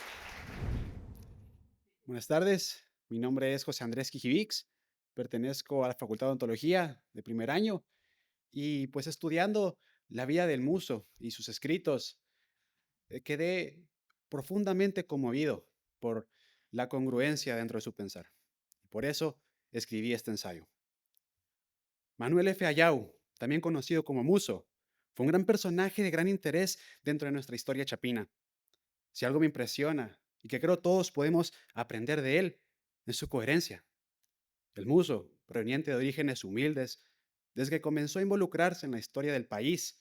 [SPEAKER 13] Buenas tardes, mi nombre es José Andrés Quijivix, pertenezco a la Facultad de Odontología de primer año y pues estudiando la vida del Muso y sus escritos, quedé profundamente conmovido por la congruencia dentro de su pensar. Por eso escribí este ensayo. Manuel F. Ayau, también conocido como Muso, fue un gran personaje de gran interés dentro de nuestra historia chapina. Si algo me impresiona y que creo todos podemos aprender de él, es su coherencia. El Muso, proveniente de orígenes humildes, desde que comenzó a involucrarse en la historia del país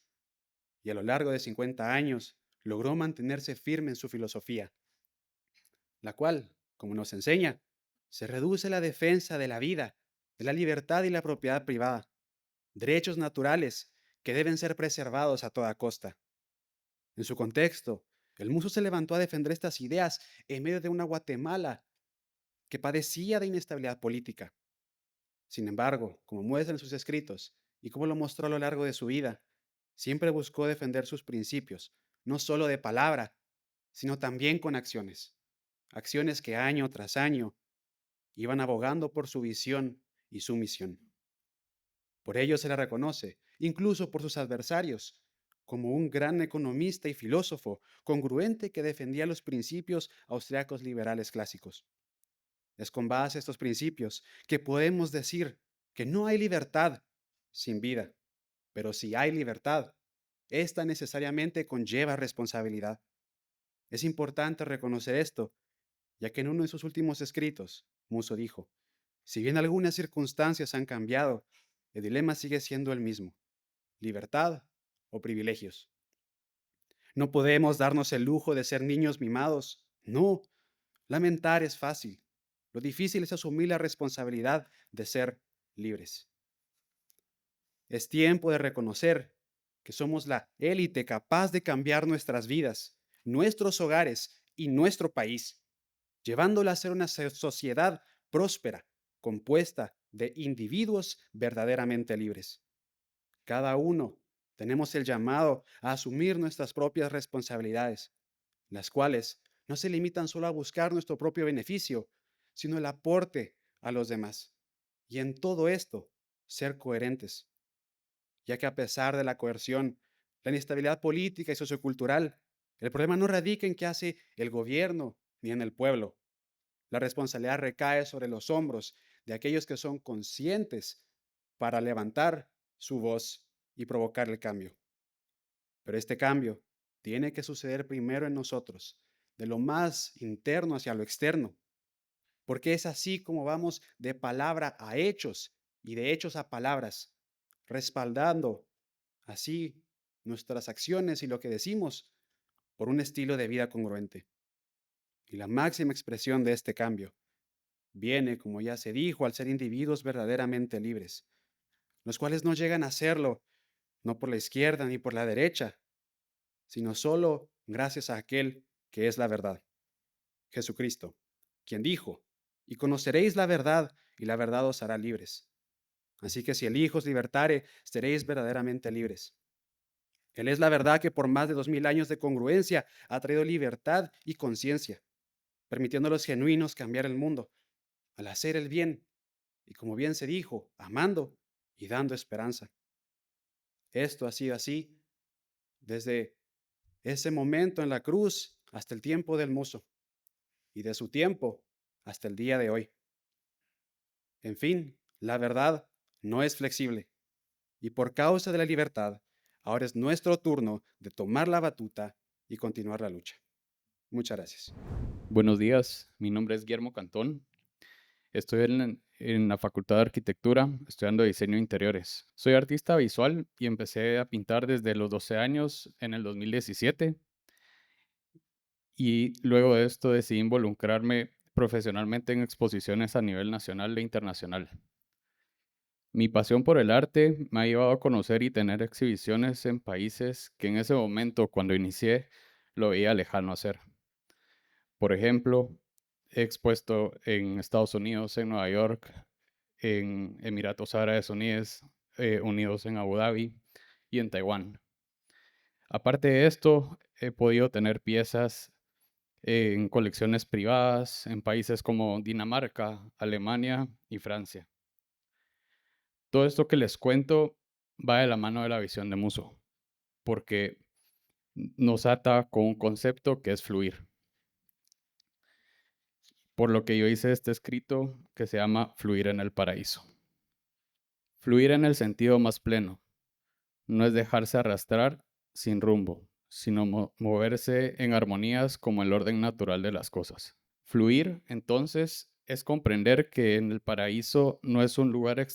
[SPEAKER 13] y a lo largo de 50 años logró mantenerse firme en su filosofía, la cual, como nos enseña, se reduce a la defensa de la vida, de la libertad y la propiedad privada, derechos naturales que deben ser preservados a toda costa. En su contexto, el Muso se levantó a defender estas ideas en medio de una Guatemala que padecía de inestabilidad política. Sin embargo, como muestra en sus escritos y como lo mostró a lo largo de su vida, siempre buscó defender sus principios, no solo de palabra, sino también con acciones. Acciones que año tras año iban abogando por su visión y su misión. Por ello se le reconoce, incluso por sus adversarios, como un gran economista y filósofo congruente que defendía los principios austriacos liberales clásicos. Es con base a estos principios que podemos decir que no hay libertad sin vida, pero si hay libertad, esta necesariamente conlleva responsabilidad. Es importante reconocer esto, ya que en uno de sus últimos escritos, Muso dijo, si bien algunas circunstancias han cambiado, el dilema sigue siendo el mismo, libertad o privilegios. No podemos darnos el lujo de ser niños mimados. No, lamentar es fácil. Lo difícil es asumir la responsabilidad de ser libres. Es tiempo de reconocer que somos la élite capaz de cambiar nuestras vidas, nuestros hogares y nuestro país, llevándola a ser una sociedad próspera, compuesta de individuos verdaderamente libres. Cada uno tenemos el llamado a asumir nuestras propias responsabilidades, las cuales no se limitan solo a buscar nuestro propio beneficio, sino el aporte a los demás. Y en todo esto, ser coherentes, ya que a pesar de la coerción, la inestabilidad política y sociocultural, el problema no radica en qué hace el gobierno ni en el pueblo. La responsabilidad recae sobre los hombros de aquellos que son conscientes para levantar su voz y provocar el cambio. Pero este cambio tiene que suceder primero en nosotros, de lo más interno hacia lo externo, porque es así como vamos de palabra a hechos y de hechos a palabras, respaldando así nuestras acciones y lo que decimos por un estilo de vida congruente. Y la máxima expresión de este cambio viene, como ya se dijo, al ser individuos verdaderamente libres, los cuales no llegan a serlo no por la izquierda ni por la derecha, sino solo gracias a aquel que es la verdad, Jesucristo, quien dijo, y conoceréis la verdad, y la verdad os hará libres. Así que si el Hijo os libertare, seréis verdaderamente libres. Él es la verdad que por más de 2000 años de congruencia ha traído libertad y conciencia, permitiendo a los genuinos cambiar el mundo, al hacer el bien, y como bien se dijo, amando y dando esperanza. Esto ha sido así desde ese momento en la cruz hasta el tiempo del Muso, y de su tiempo hasta el día de hoy. En fin, la verdad no es flexible, y por causa de la libertad, ahora es nuestro turno de tomar la batuta y continuar la lucha. Muchas gracias.
[SPEAKER 14] Buenos días, mi nombre es Guillermo Cantón. Estoy en la Facultad de Arquitectura estudiando diseño de interiores. Soy artista visual y empecé a pintar desde los 12 años en el 2017. Y luego de esto decidí involucrarme profesionalmente en exposiciones a nivel nacional e internacional. Mi pasión por el arte me ha llevado a conocer y tener exhibiciones en países que en ese momento, cuando inicié, lo veía lejano hacer. Por ejemplo, he expuesto en Estados Unidos, en Nueva York, en Emiratos Árabes Unidos en Abu Dhabi y en Taiwán. Aparte de esto, he podido tener piezas en colecciones privadas en países como Dinamarca, Alemania y Francia. Todo esto que les cuento va de la mano de la visión de Muso, porque nos ata con un concepto que es fluir. Por lo que yo hice este escrito que se llama Fluir en el Paraíso. Fluir en el sentido más pleno. No es dejarse arrastrar sin rumbo, sino moverse en armonías como el orden natural de las cosas. Fluir, entonces, es comprender que en el paraíso no es un lugar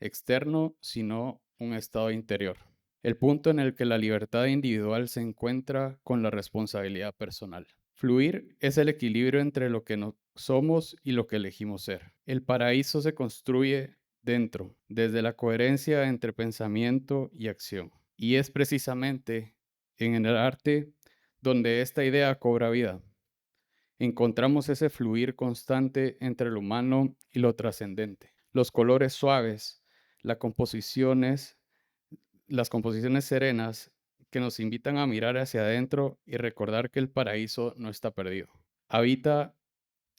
[SPEAKER 14] externo, sino un estado interior. El punto en el que la libertad individual se encuentra con la responsabilidad personal. Fluir es el equilibrio entre lo que no somos y lo que elegimos ser. El paraíso se construye dentro, desde la coherencia entre pensamiento y acción. Y es precisamente en el arte donde esta idea cobra vida. Encontramos ese fluir constante entre lo humano y lo trascendente. Los colores suaves, las composiciones serenas que nos invitan a mirar hacia adentro y recordar que el paraíso no está perdido. Habita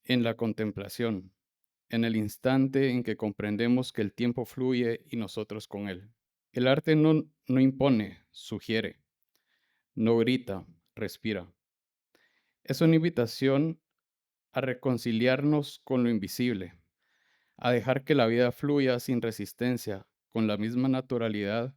[SPEAKER 14] en la contemplación, en el instante en que comprendemos que el tiempo fluye y nosotros con él. El arte no impone, sugiere, no grita, respira. Es una invitación a reconciliarnos con lo invisible, a dejar que la vida fluya sin resistencia, con la misma naturalidad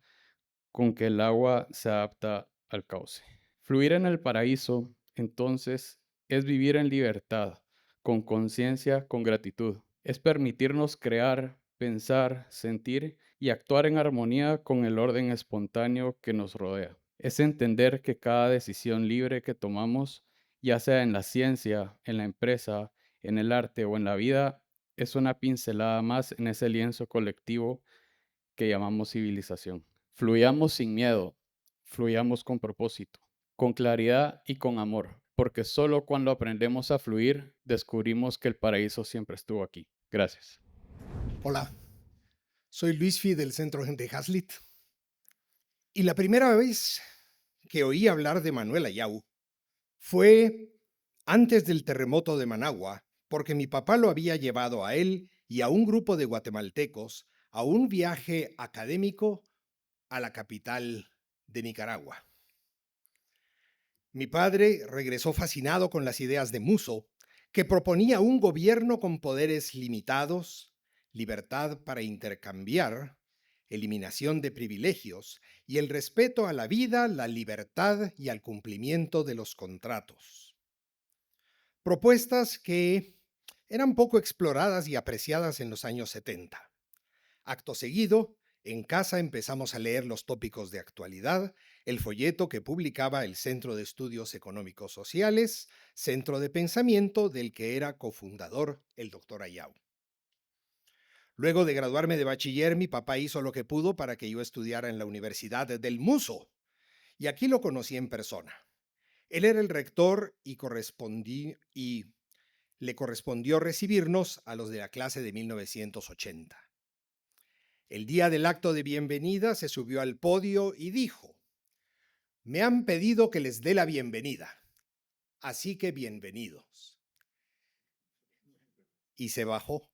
[SPEAKER 14] con que el agua se adapta al cauce. Fluir en el paraíso, entonces, es vivir en libertad, con conciencia, con gratitud. Es permitirnos crear, pensar, sentir y actuar en armonía con el orden espontáneo que nos rodea. Es entender que cada decisión libre que tomamos, ya sea en la ciencia, en la empresa, en el arte o en la vida, es una pincelada más en ese lienzo colectivo que llamamos civilización. Fluyamos sin miedo, fluyamos con propósito, con claridad y con amor, porque solo cuando aprendemos a fluir, descubrimos que el paraíso siempre estuvo aquí. Gracias.
[SPEAKER 15] Hola, soy Luis Fi del Centro de Hazlitt. Y la primera vez que oí hablar de Manuel Ayau fue antes del terremoto de Managua, porque mi papá lo había llevado a él y a un grupo de guatemaltecos a un viaje académico a la capital de Nicaragua. Mi padre regresó fascinado con las ideas de Musso, que proponía un gobierno con poderes limitados, libertad para intercambiar, eliminación de privilegios y el respeto a la vida, la libertad y al cumplimiento de los contratos. Propuestas que eran poco exploradas y apreciadas en los años 70. Acto seguido, en casa empezamos a leer los tópicos de actualidad, el folleto que publicaba el Centro de Estudios Económicos Sociales, centro de pensamiento del que era cofundador el doctor Ayau. Luego de graduarme de bachiller, mi papá hizo lo que pudo para que yo estudiara en la Universidad del Muso, y aquí lo conocí en persona. Él era el rector y le correspondió recibirnos a los de la clase de 1980. El día del acto de bienvenida se subió al podio y dijo: "Me han pedido que les dé la bienvenida, así que bienvenidos". Y se bajó.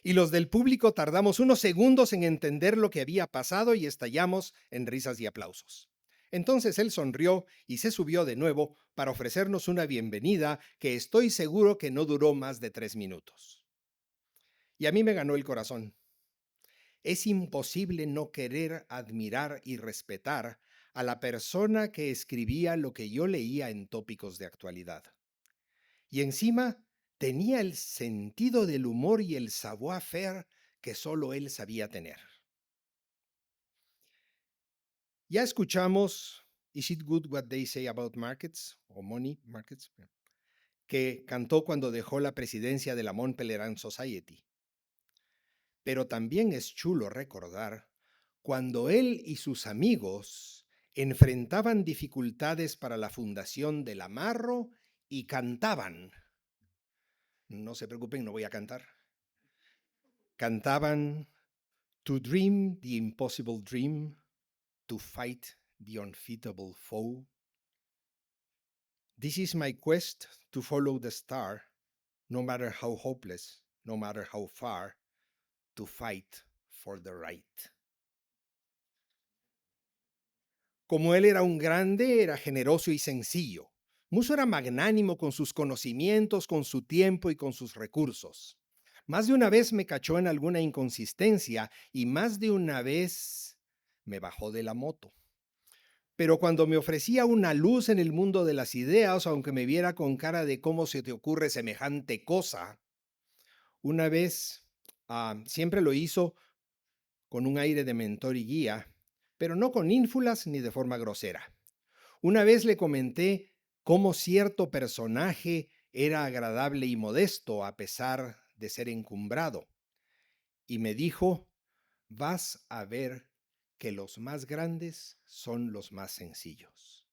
[SPEAKER 15] Y los del público tardamos unos segundos en entender lo que había pasado y estallamos en risas y aplausos. Entonces él sonrió y se subió de nuevo para ofrecernos una bienvenida que estoy seguro que no duró más de 3 minutos. Y a mí me ganó el corazón. Es imposible no querer admirar y respetar a la persona que escribía lo que yo leía en tópicos de actualidad. Y encima tenía el sentido del humor y el savoir-faire que solo él sabía tener. Ya escuchamos Is It Good What They Say About Markets o Money Markets, que cantó cuando dejó la presidencia de la Mont Pelerin Society. Pero también es chulo recordar cuando él y sus amigos enfrentaban dificultades para la fundación del Amarro y cantaban. No se preocupen, no voy a cantar. Cantaban To dream the impossible dream, to fight the unfeasible foe. This is my quest to follow the star, no matter how hopeless, no matter how far, to fight for the right. Como él era un grande, era generoso y sencillo. Musso era magnánimo con sus conocimientos, con su tiempo y con sus recursos. Más de una vez me cachó en alguna inconsistencia y más de una vez me bajó de la moto. Pero cuando me ofrecía una luz en el mundo de las ideas, aunque me viera con cara de cómo se te ocurre semejante cosa, una vez siempre lo hizo con un aire de mentor y guía, pero no con ínfulas ni de forma grosera. Una vez le comenté cómo cierto personaje era agradable y modesto a pesar de ser encumbrado, y me dijo: "Vas a ver que los más grandes son los más sencillos.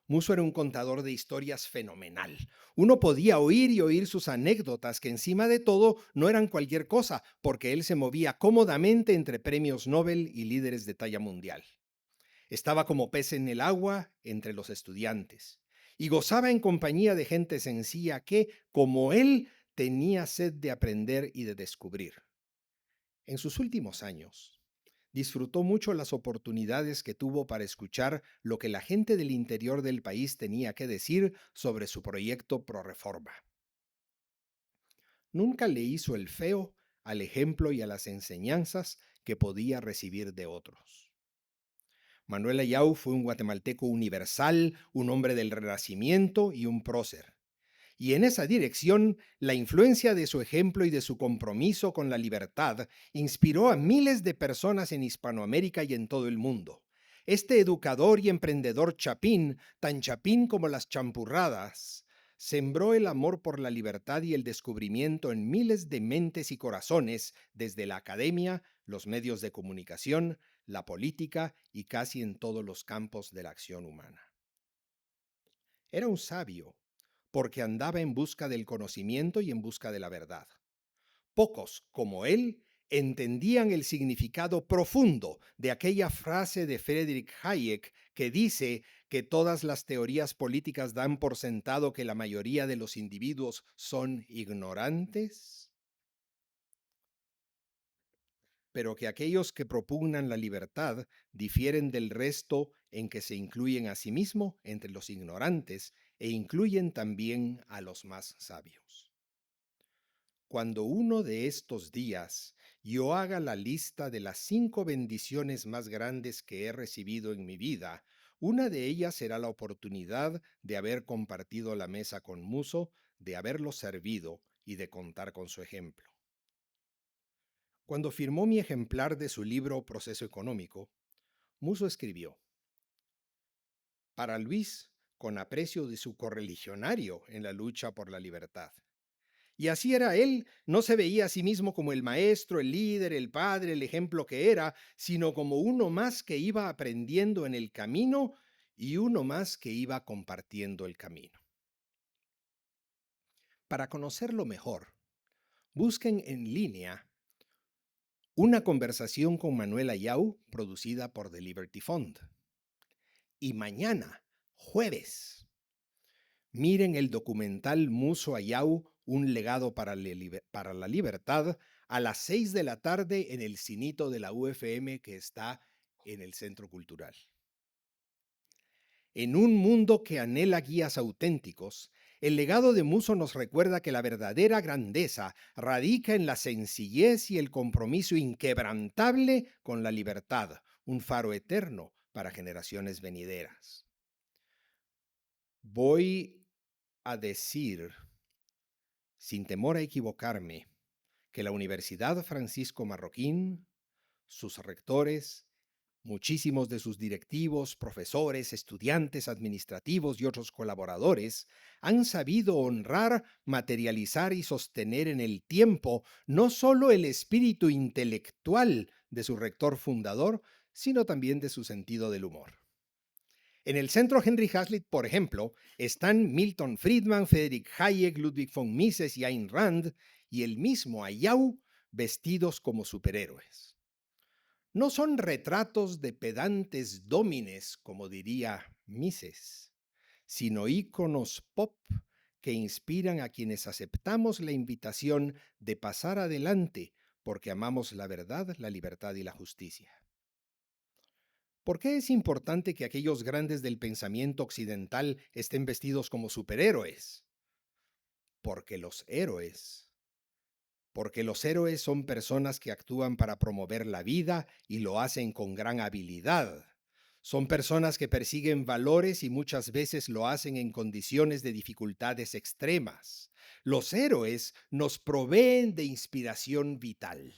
[SPEAKER 15] Musso era un contador de historias fenomenal. Uno podía oír y oír sus anécdotas, que encima de todo no eran cualquier cosa, porque él se movía cómodamente entre premios Nobel y líderes de talla mundial. Estaba como pez en el agua entre los estudiantes y gozaba en compañía de gente sencilla que, como él, tenía sed de aprender y de descubrir. En sus últimos años, disfrutó mucho las oportunidades que tuvo para escuchar lo que la gente del interior del país tenía que decir sobre su proyecto pro reforma. Nunca le hizo el feo al ejemplo y a las enseñanzas que podía recibir de otros. Manuel Ayau fue un guatemalteco universal, un hombre del Renacimiento y un prócer. Y en esa dirección, la influencia de su ejemplo y de su compromiso con la libertad inspiró a miles de personas en Hispanoamérica y en todo el mundo. Este educador y emprendedor chapín, tan chapín como las champurradas, sembró el amor por la libertad y el descubrimiento en miles de mentes y corazones, desde la academia, los medios de comunicación, la política y casi en todos los campos de la acción humana. Era un sabio, porque andaba en busca del conocimiento y en busca de la verdad. Pocos, como él, entendían el significado profundo de aquella frase de Friedrich Hayek que dice que todas las teorías políticas dan por sentado que la mayoría de los individuos son ignorantes, pero que aquellos que propugnan la libertad difieren del resto en que se incluyen a sí mismo entre los ignorantes e incluyen también a los más sabios. Cuando uno de estos días yo haga la lista de las 5 bendiciones más grandes que he recibido en mi vida, una de ellas será la oportunidad de haber compartido la mesa con Musso, de haberlo servido y de contar con su ejemplo. Cuando firmó mi ejemplar de su libro Proceso Económico, Musso escribió: para Luis, con aprecio de su correligionario en la lucha por la libertad. Y así era él, no se veía a sí mismo como el maestro, el líder, el padre, el ejemplo que era, sino como uno más que iba aprendiendo en el camino y uno más que iba compartiendo el camino. Para conocerlo mejor, busquen en línea una conversación con Manuel Ayau producida por The Liberty Fund. Y mañana, jueves, miren el documental Musso Ayau, un legado para la libertad, a las 6 de la tarde en el cinito de la UFM que está en el Centro Cultural. En un mundo que anhela guías auténticos, el legado de Musso nos recuerda que la verdadera grandeza radica en la sencillez y el compromiso inquebrantable con la libertad, un faro eterno para generaciones venideras. Voy a decir, sin temor a equivocarme, que la Universidad Francisco Marroquín, sus rectores, muchísimos de sus directivos, profesores, estudiantes, administrativos y otros colaboradores han sabido honrar, materializar y sostener en el tiempo no solo el espíritu intelectual de su rector fundador, sino también de su sentido del humor. En el Centro Henry Hazlitt, por ejemplo, están Milton Friedman, Friedrich Hayek, Ludwig von Mises y Ayn Rand, y el mismo Ayau, vestidos como superhéroes. No son retratos de pedantes dómines, como diría Mises, sino íconos pop que inspiran a quienes aceptamos la invitación de pasar adelante porque amamos la verdad, la libertad y la justicia. ¿Por qué es importante que aquellos grandes del pensamiento occidental estén vestidos como superhéroes? Porque los héroes son personas que actúan para promover la vida y lo hacen con gran habilidad. Son personas que persiguen valores y muchas veces lo hacen en condiciones de dificultades extremas. Los héroes nos proveen de inspiración vital.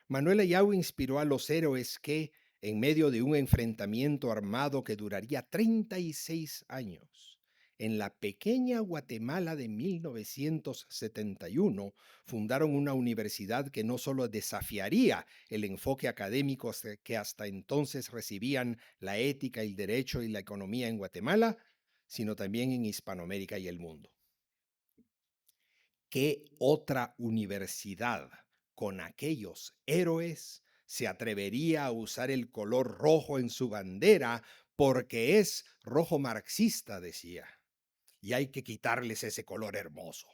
[SPEAKER 15] Manuel Ayau inspiró a los héroes que, en medio de un enfrentamiento armado que duraría 36 años, en la pequeña Guatemala de 1971, fundaron una universidad que no solo desafiaría el enfoque académico que hasta entonces recibían la ética, el derecho y la economía en Guatemala, sino también en Hispanoamérica y el mundo. ¿Qué otra universidad con aquellos héroes se atrevería a usar el color rojo en su bandera porque es rojo marxista, decía? Y hay que quitarles ese color hermoso.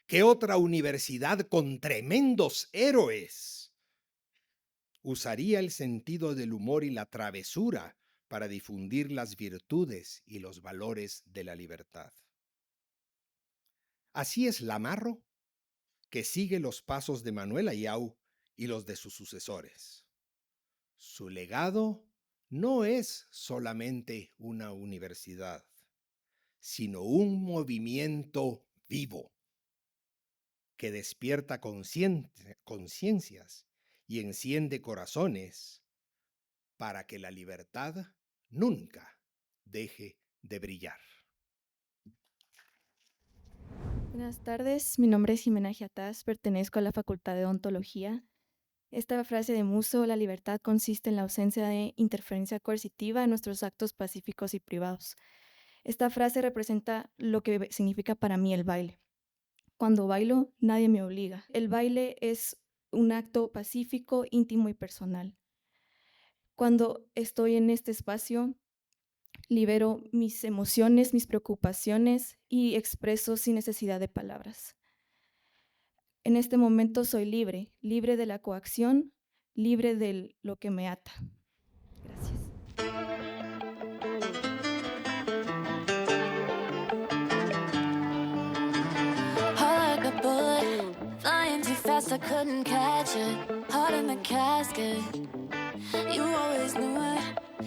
[SPEAKER 15] ¿Qué otra universidad con tremendos héroes usaría el sentido del humor y la travesura para difundir las virtudes y los valores de la libertad? Así es Lamarro, que sigue los pasos de Manuel Ayau y los de sus sucesores. Su legado no es solamente una universidad, sino un movimiento vivo que despierta conciencias y enciende corazones para que la libertad nunca deje de brillar.
[SPEAKER 16] Buenas tardes, mi nombre es Jimena Giatás, pertenezco a la Facultad de Odontología. Esta frase de Musso, la libertad consiste en la ausencia de interferencia coercitiva en nuestros actos pacíficos y privados. Esta frase representa lo que significa para mí el baile. Cuando bailo, nadie me obliga. El baile es un acto pacífico, íntimo y personal. Cuando estoy en este espacio, libero mis emociones, mis preocupaciones y expreso sin necesidad de palabras. En este momento soy libre, libre de la coacción, libre de lo que me ata. Gracias.
[SPEAKER 17] Like a bullet, flying too fast, I couldn't catch it. Heart in the casket, you always knew it.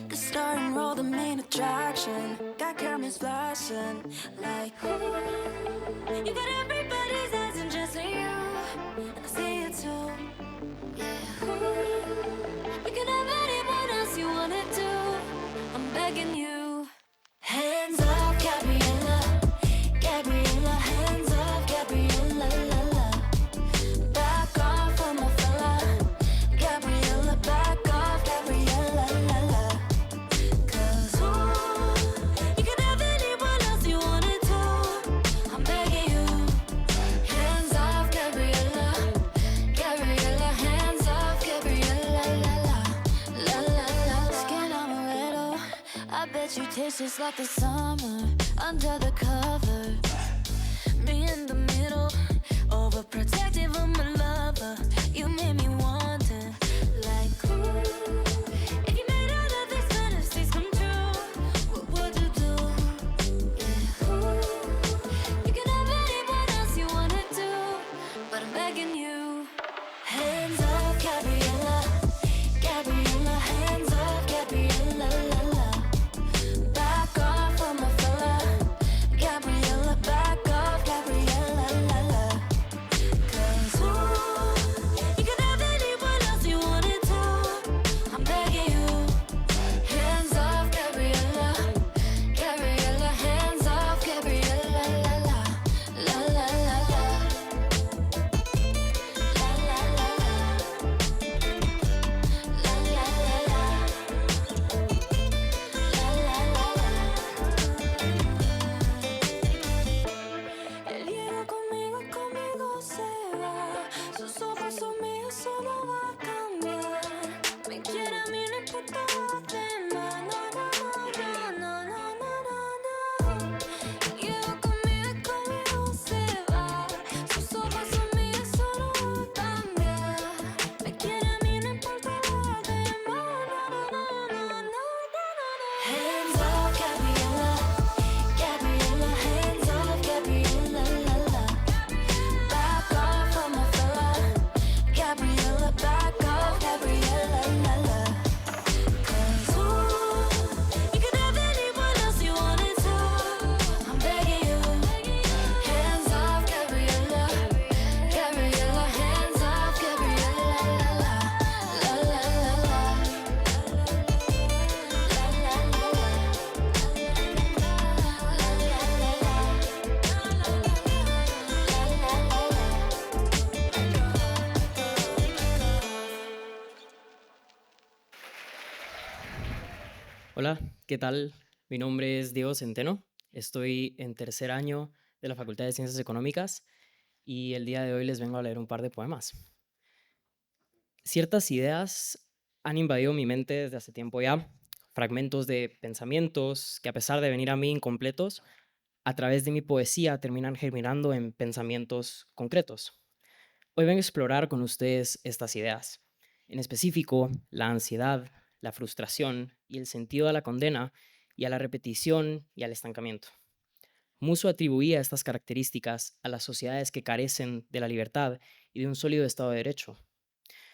[SPEAKER 17] The star and roll, the main attraction. Got cameras flashing, like ooh. You got everybody's eyes and just you, and I see it too. Yeah, ooh. You can have anyone else you wanted to. I'm begging you. Hands up, Gabriella, Gabriella. Hands up, Gabriella, la la. Back off on my fella, Gabriella. Back off, Gabriella, la la. 'Cause ooh, you can have anyone else you wanted to. I'm begging you. Hands off, Gabriella, Gabriella. Hands off, Gabriella, la la, la la la. Skin amaretto, I bet you taste just like the summer under the covers. Me in the middle, overprotective of my lover. You made me wonder, like ooh, if you made all of these fantasies come true, what would you do? Yeah, ooh, you can have anyone else you wanted to, but I'm begging you. Hands up, Gabriella, Gabriella. Hands up, Gabriella, la la. Back off on my fella, Gabriella. Back off, Gabriella, la la. 'Cause ooh,
[SPEAKER 18] Hola, ¿qué tal? Mi nombre es Diego Centeno. Estoy en tercer año de la Facultad de Ciencias Económicas y el día de hoy les vengo a leer un par de poemas. Ciertas ideas han invadido mi mente desde hace tiempo ya, fragmentos de pensamientos que a pesar de venir a mí incompletos, a través de mi poesía terminan germinando en pensamientos concretos. Hoy vengo a explorar con ustedes estas ideas, en específico la ansiedad, la frustración y el sentido a la condena y a la repetición y al estancamiento. Musso atribuía estas características a las sociedades que carecen de la libertad y de un sólido Estado de Derecho.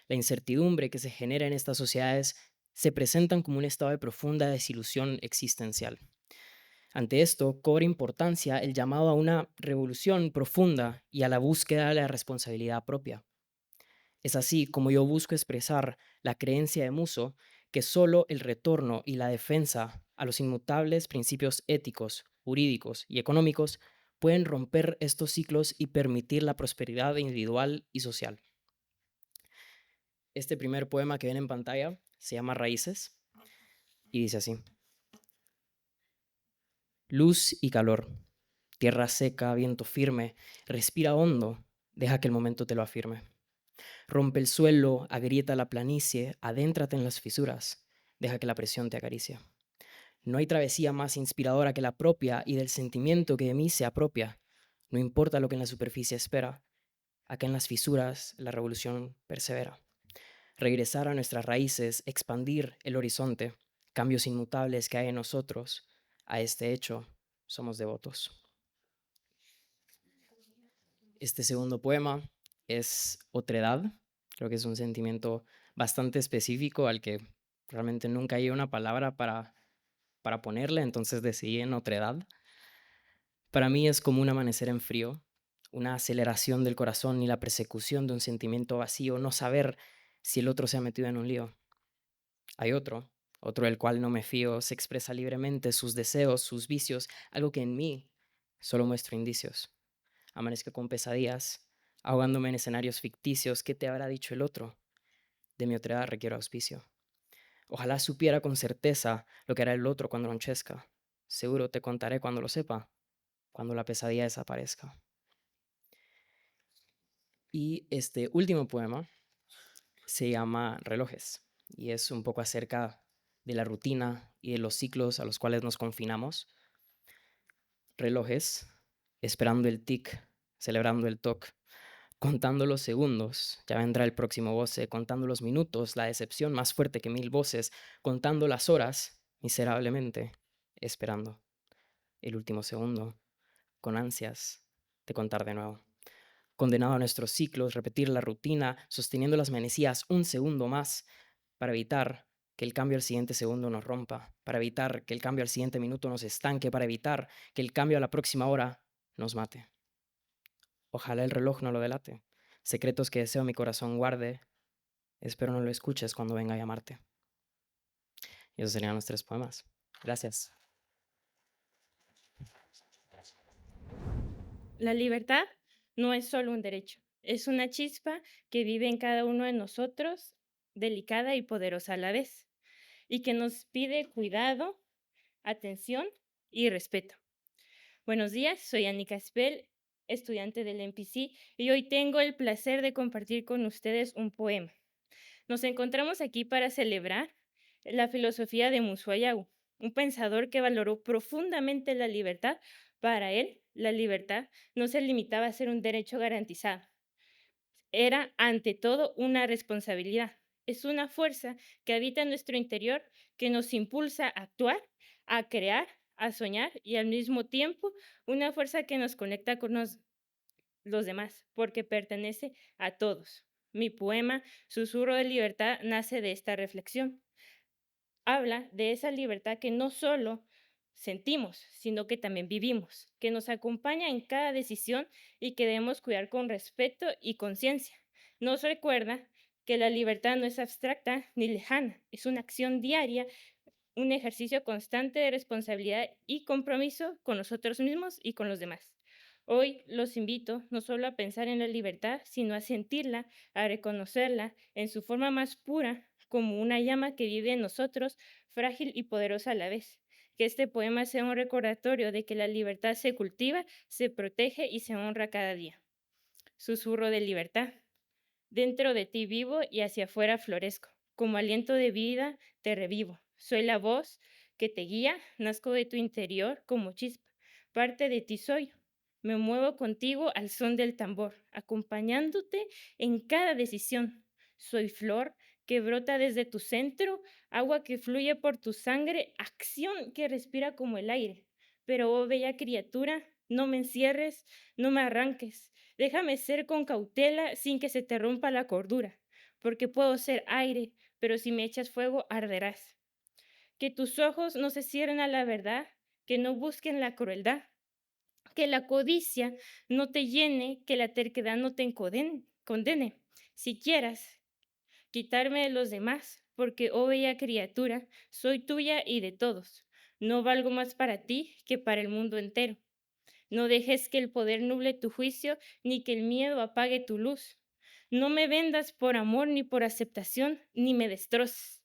[SPEAKER 18] La incertidumbre que se genera en estas sociedades se presentan como un estado de profunda desilusión existencial. Ante esto, cobra importancia el llamado a una revolución profunda y a la búsqueda de la responsabilidad propia. Es así como yo busco expresar la creencia de Musso que solo el retorno y la defensa a los inmutables principios éticos, jurídicos y económicos pueden romper estos ciclos y permitir la prosperidad individual y social. Este primer poema que ven en pantalla se llama Raíces y dice así. Luz y calor, tierra seca, viento firme, respira hondo, deja que el momento te lo afirme. Rompe el suelo, agrieta la planicie, adéntrate en las fisuras, deja que la presión te acaricie. No hay travesía más inspiradora que la propia y del sentimiento que de mí se apropia. No importa lo que en la superficie espera, acá en las fisuras la revolución persevera. Regresar a nuestras raíces, expandir el horizonte, cambios inmutables que hay en nosotros, a este hecho somos devotos. Este segundo poema es otredad. Creo que es un sentimiento bastante específico al que realmente nunca hay una palabra para ponerle, entonces decidí en otredad. Para mí es como un amanecer en frío, una aceleración del corazón y la persecución de un sentimiento vacío, no saber si el otro se ha metido en un lío. Hay otro del cual no me fío, se expresa libremente sus deseos, sus vicios, algo que en mí solo muestro indicios. Amanezco con pesadillas, ahogándome en escenarios ficticios. ¿Qué te habrá dicho el otro? De mi otredad requiero auspicio. Ojalá supiera con certeza lo que hará el otro cuando anochezca. Seguro te contaré cuando lo sepa, cuando la pesadilla desaparezca. Y este último poema se llama Relojes y es un poco acerca de la rutina y de los ciclos a los cuales nos confinamos. Relojes, esperando el tic, celebrando el toc, contando los segundos, ya vendrá el próximo goce, contando los minutos, la decepción más fuerte que 1000 voces, contando las horas, miserablemente, esperando el último segundo, con ansias de contar de nuevo. Condenado a nuestros ciclos, repetir la rutina, sosteniendo las manecillas un segundo más, para evitar que el cambio al siguiente segundo nos rompa, para evitar que el cambio al siguiente minuto nos estanque, para evitar que el cambio a la próxima hora nos mate. Ojalá el reloj no lo delate. Secretos que deseo mi corazón guarde. Espero no lo escuches cuando venga a llamarte. Y esos serían los 3 poemas. Gracias.
[SPEAKER 19] La libertad no es solo un derecho, es una chispa que vive en cada uno de nosotros, delicada y poderosa a la vez, y que nos pide cuidado, atención y respeto. Buenos días, soy Anika Spell, estudiante del MPC, y hoy tengo el placer de compartir con ustedes un poema. Nos encontramos aquí para celebrar la filosofía de Musso Ayagu, un pensador que valoró profundamente la libertad. Para él, la libertad no se limitaba a ser un derecho garantizado. Era, ante todo, una responsabilidad. Es una fuerza que habita en nuestro interior, que nos impulsa a actuar, a crear, a soñar y al mismo tiempo una fuerza que nos conecta con los demás, porque pertenece a todos. Mi poema, Susurro de Libertad, nace de esta reflexión. Habla de esa libertad que no solo sentimos, sino que también vivimos, que nos acompaña en cada decisión y que debemos cuidar con respeto y conciencia. Nos recuerda que la libertad no es abstracta ni lejana, es una acción diaria, un ejercicio constante de responsabilidad y compromiso con nosotros mismos y con los demás. Hoy los invito no solo a pensar en la libertad, sino a sentirla, a reconocerla en su forma más pura, como una llama que vive en nosotros, frágil y poderosa a la vez. Que este poema sea un recordatorio de que la libertad se cultiva, se protege y se honra cada día. Susurro de libertad. Dentro de ti vivo y hacia afuera florezco. Como aliento de vida te revivo. Soy la voz que te guía, nazco de tu interior como chispa. Parte de ti soy. Me muevo contigo al son del tambor, acompañándote en cada decisión. Soy flor que brota desde tu centro, agua que fluye por tu sangre, acción que respira como el aire. Pero, oh bella criatura, no me encierres, no me arranques. Déjame ser con cautela sin que se te rompa la cordura, porque puedo ser aire, pero si me echas fuego arderás. Que tus ojos no se cierren a la verdad, que no busquen la crueldad, que la codicia no te llene, que la terquedad no te condene. Si quieras quitarme de los demás, porque, oh bella criatura, soy tuya y de todos. No valgo más para ti que para el mundo entero. No dejes que el poder nuble tu juicio, ni que el miedo apague tu luz. No me vendas por amor ni por aceptación, ni me destroces,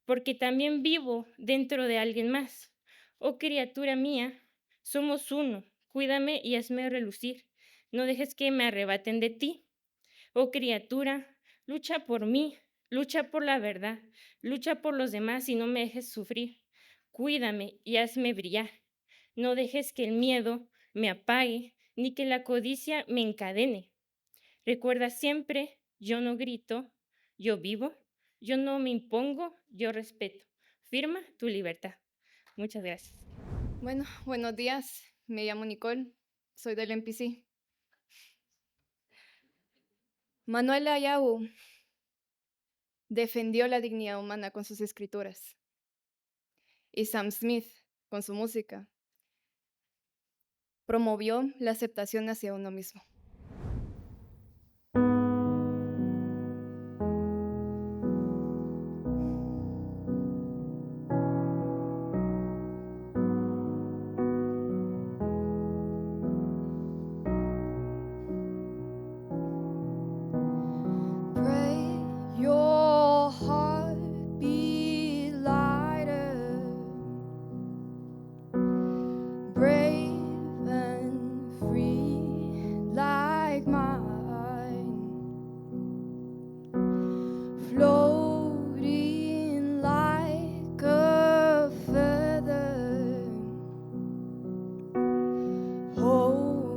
[SPEAKER 19] porque también vivo dentro de alguien más. Oh criatura mía, somos uno, cuídame y hazme relucir. No dejes que me arrebaten de ti. Oh criatura, lucha por mí, lucha por la verdad, lucha por los demás y no me dejes sufrir. Cuídame y hazme brillar. No dejes que el miedo me apague, ni que la codicia me encadene. Recuerda siempre, yo no grito, yo vivo, yo no me impongo, yo respeto. Firma tu libertad. Muchas gracias.
[SPEAKER 20] Bueno, buenos días. Me llamo Nicole, soy del MPC. Manuela Ayau defendió la dignidad humana con sus escrituras y Sam Smith, con su música, promovió la aceptación hacia uno mismo.
[SPEAKER 17] Your heart be lighter, brave and free like mine, floating like a feather, always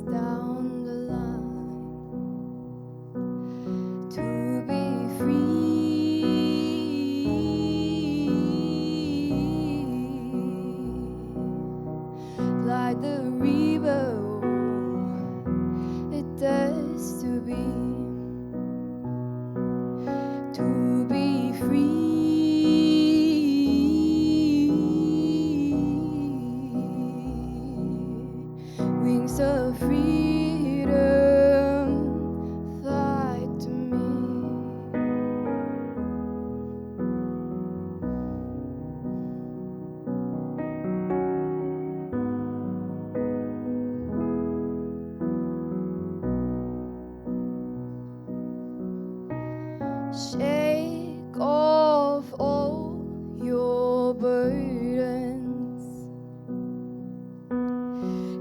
[SPEAKER 17] down the line. To be free, like the river, it does to be free, wings of freedom, fly to me. Shake off all your burdens.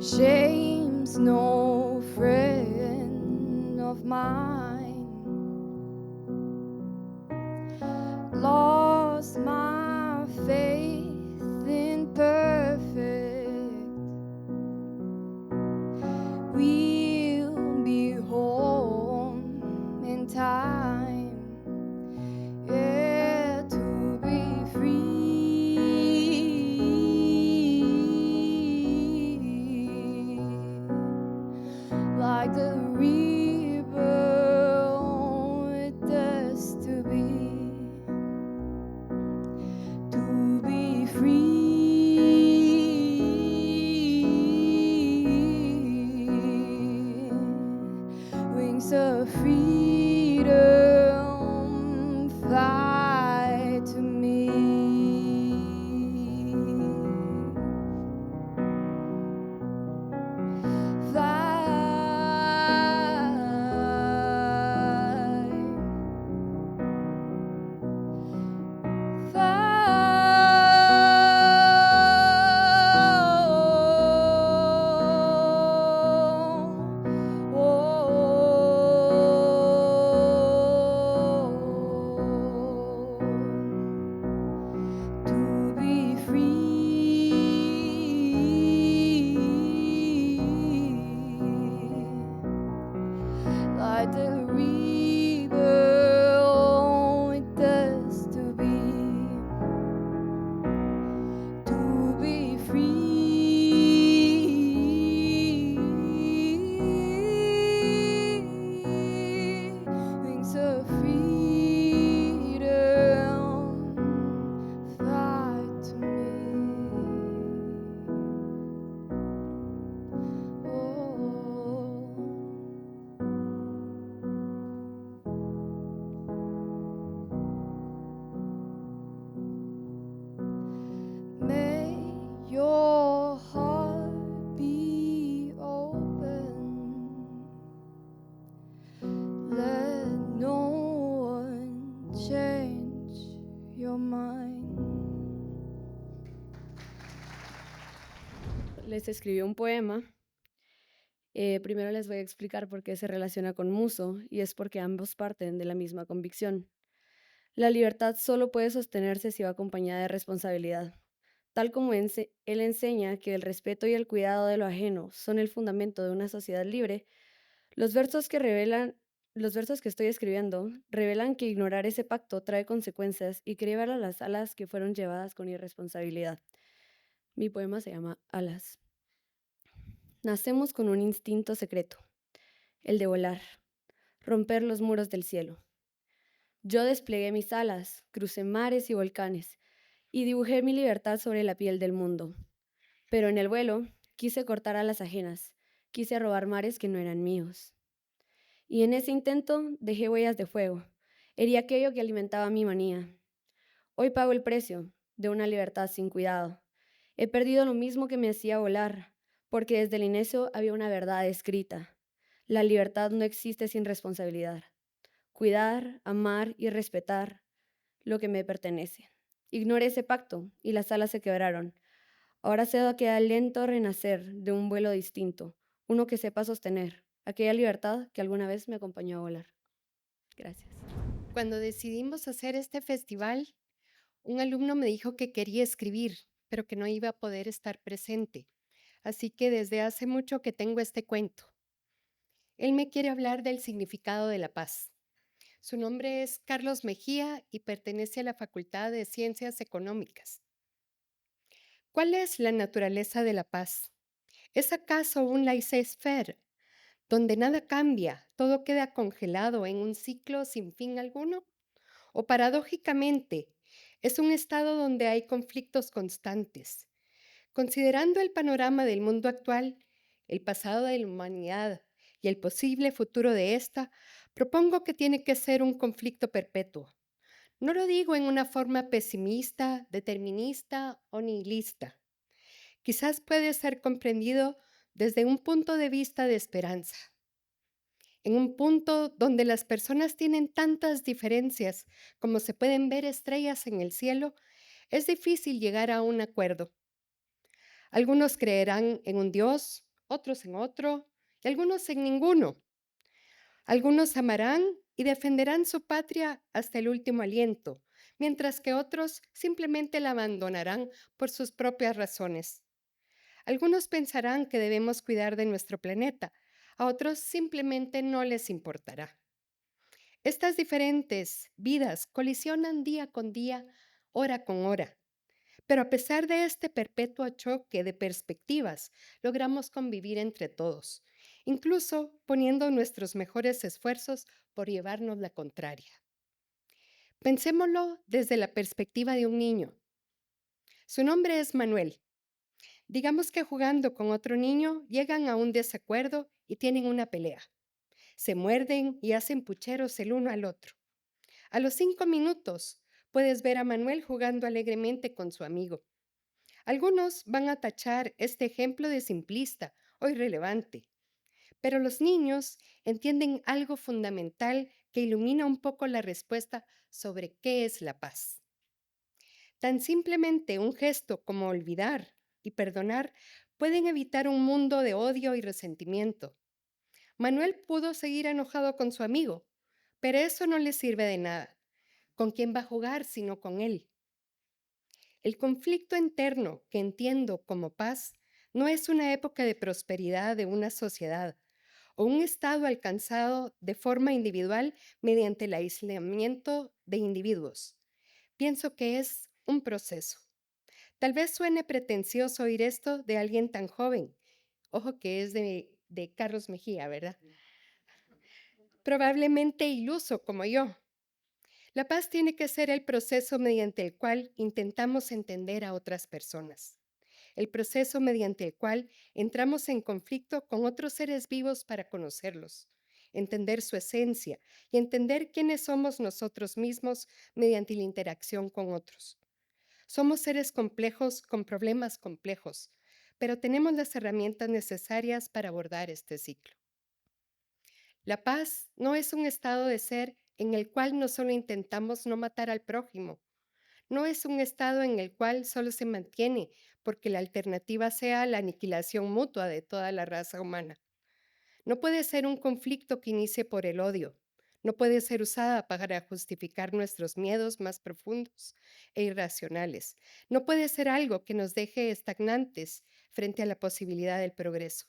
[SPEAKER 17] Shame's no friend of mine. Lost my faith in perfect. We'll be home in time. Yeah, to be free, like the river.
[SPEAKER 21] les escribí un poema. Primero les voy a explicar por qué se relaciona con Muso, y es porque ambos parten de la misma convicción. La libertad solo puede sostenerse si va acompañada de responsabilidad. Tal como él enseña que el respeto y el cuidado de lo ajeno son el fundamento de una sociedad libre, los versos que estoy escribiendo revelan que ignorar ese pacto trae consecuencias y que llevar a las alas que fueron llevadas con irresponsabilidad. Mi poema se llama Alas. Nacemos con un instinto secreto, el de volar, romper los muros del cielo. Yo desplegué mis alas, crucé mares y volcanes, y dibujé mi libertad sobre la piel del mundo. Pero en el vuelo quise cortar alas ajenas, quise robar mares que no eran míos. Y en ese intento dejé huellas de fuego, herí aquello que alimentaba mi manía. Hoy pago el precio de una libertad sin cuidado. He perdido lo mismo que me hacía volar, porque desde el inicio había una verdad escrita. La libertad no existe sin responsabilidad. Cuidar, amar y respetar lo que me pertenece. Ignoré ese pacto y las alas se quebraron. Ahora cedo a que al lento renacer de un vuelo distinto, uno que sepa sostener aquella libertad que alguna vez me acompañó a volar. Gracias.
[SPEAKER 1] Cuando decidimos hacer este festival, un alumno me dijo que quería escribir, pero que no iba a poder estar presente. Así que desde hace mucho que tengo este cuento. Él me quiere hablar del significado de la paz. Su nombre es Carlos Mejía y pertenece a la Facultad de Ciencias Económicas. ¿Cuál es la naturaleza de la paz? ¿Es acaso un laissez-faire, donde nada cambia, todo queda congelado en un ciclo sin fin alguno? ¿O paradójicamente, es un estado donde hay conflictos constantes? Considerando el panorama del mundo actual, el pasado de la humanidad y el posible futuro de esta, propongo que tiene que ser un conflicto perpetuo. No lo digo en una forma pesimista, determinista o nihilista. Quizás puede ser comprendido desde un punto de vista de esperanza. En un punto donde las personas tienen tantas diferencias como se pueden ver estrellas en el cielo, es difícil llegar a un acuerdo. Algunos creerán en un Dios, otros en otro, y algunos en ninguno. Algunos amarán y defenderán su patria hasta el último aliento, mientras que otros simplemente la abandonarán por sus propias razones. Algunos pensarán que debemos cuidar de nuestro planeta, a otros simplemente no les importará. Estas diferentes vidas colisionan día con día, hora con hora. Pero a pesar de este perpetuo choque de perspectivas, logramos convivir entre todos, incluso poniendo nuestros mejores esfuerzos por llevarnos la contraria. Pensémoslo desde la perspectiva de un niño. Su nombre es Manuel. Digamos que jugando con otro niño llegan a un desacuerdo y tienen una pelea. Se muerden y hacen pucheros el uno al otro. A los 5 minutos puedes ver a Manuel jugando alegremente con su amigo. Algunos van a tachar este ejemplo de simplista o irrelevante, pero los niños entienden algo fundamental que ilumina un poco la respuesta sobre qué es la paz. Tan simplemente un gesto como olvidar y perdonar pueden evitar un mundo de odio y resentimiento. Manuel pudo seguir enojado con su amigo, pero eso no le sirve de nada. ¿Con quién va a jugar sino con él? El conflicto interno que entiendo como paz no es una época de prosperidad de una sociedad o un estado alcanzado de forma individual mediante el aislamiento de individuos. Pienso que es un proceso. Tal vez suene pretencioso oír esto de alguien tan joven. Ojo que es de Carlos Mejía, ¿verdad? Probablemente iluso como yo. La paz tiene que ser el proceso mediante el cual intentamos entender a otras personas. El proceso mediante el cual entramos en conflicto con otros seres vivos para conocerlos, entender su esencia y entender quiénes somos nosotros mismos mediante la interacción con otros. Somos seres complejos con problemas complejos, pero tenemos las herramientas necesarias para abordar este ciclo. La paz no es un estado de ser en el cual no solo intentamos no matar al prójimo, No es un estado en el cual solo se mantiene porque la alternativa sea la aniquilación mutua de toda la raza humana. No puede ser un conflicto que inicie por el odio. No puede ser usada para justificar nuestros miedos más profundos e irracionales. No puede ser algo que nos deje estagnantes frente a la posibilidad del progreso.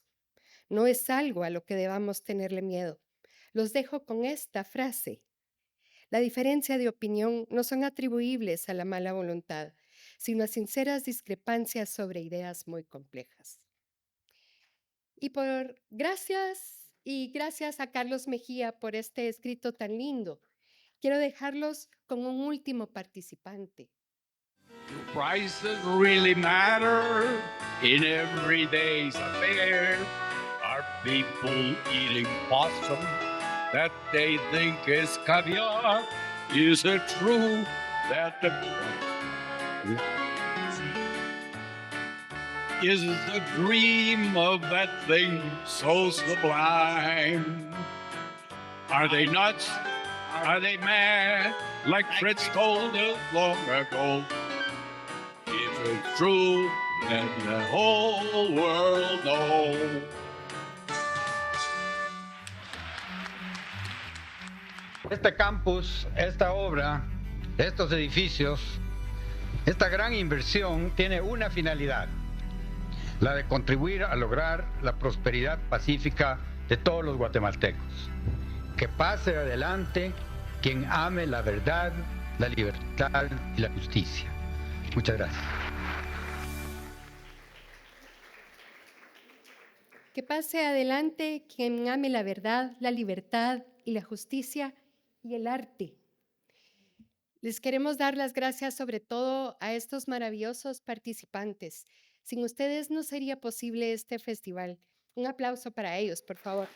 [SPEAKER 1] No es algo a lo que debamos tenerle miedo. Los dejo con esta frase. La diferencia de opinión no son atribuibles a la mala voluntad, sino a sinceras discrepancias sobre ideas muy complejas. Y gracias a Carlos Mejía por este escrito tan lindo. Quiero dejarlos con un último participante.
[SPEAKER 2] Prices really matter in everyday's affairs. Are people eating possum that they think is caviar? Is it true that is the dream of that thing so sublime? Are they nuts? Are they mad? Like Fritz told us long ago. If it's true, let the whole world know.
[SPEAKER 22] Este campus, esta obra, estos edificios, esta gran inversión tiene una finalidad, la de contribuir a lograr la prosperidad pacífica de todos los guatemaltecos. Que pase adelante quien ame la verdad, la libertad y la justicia. Muchas gracias.
[SPEAKER 1] Que pase adelante quien ame la verdad, la libertad y la justicia y el arte. Les queremos dar las gracias sobre todo a estos maravillosos participantes. Sin ustedes no sería posible este festival. Un aplauso para ellos, por favor.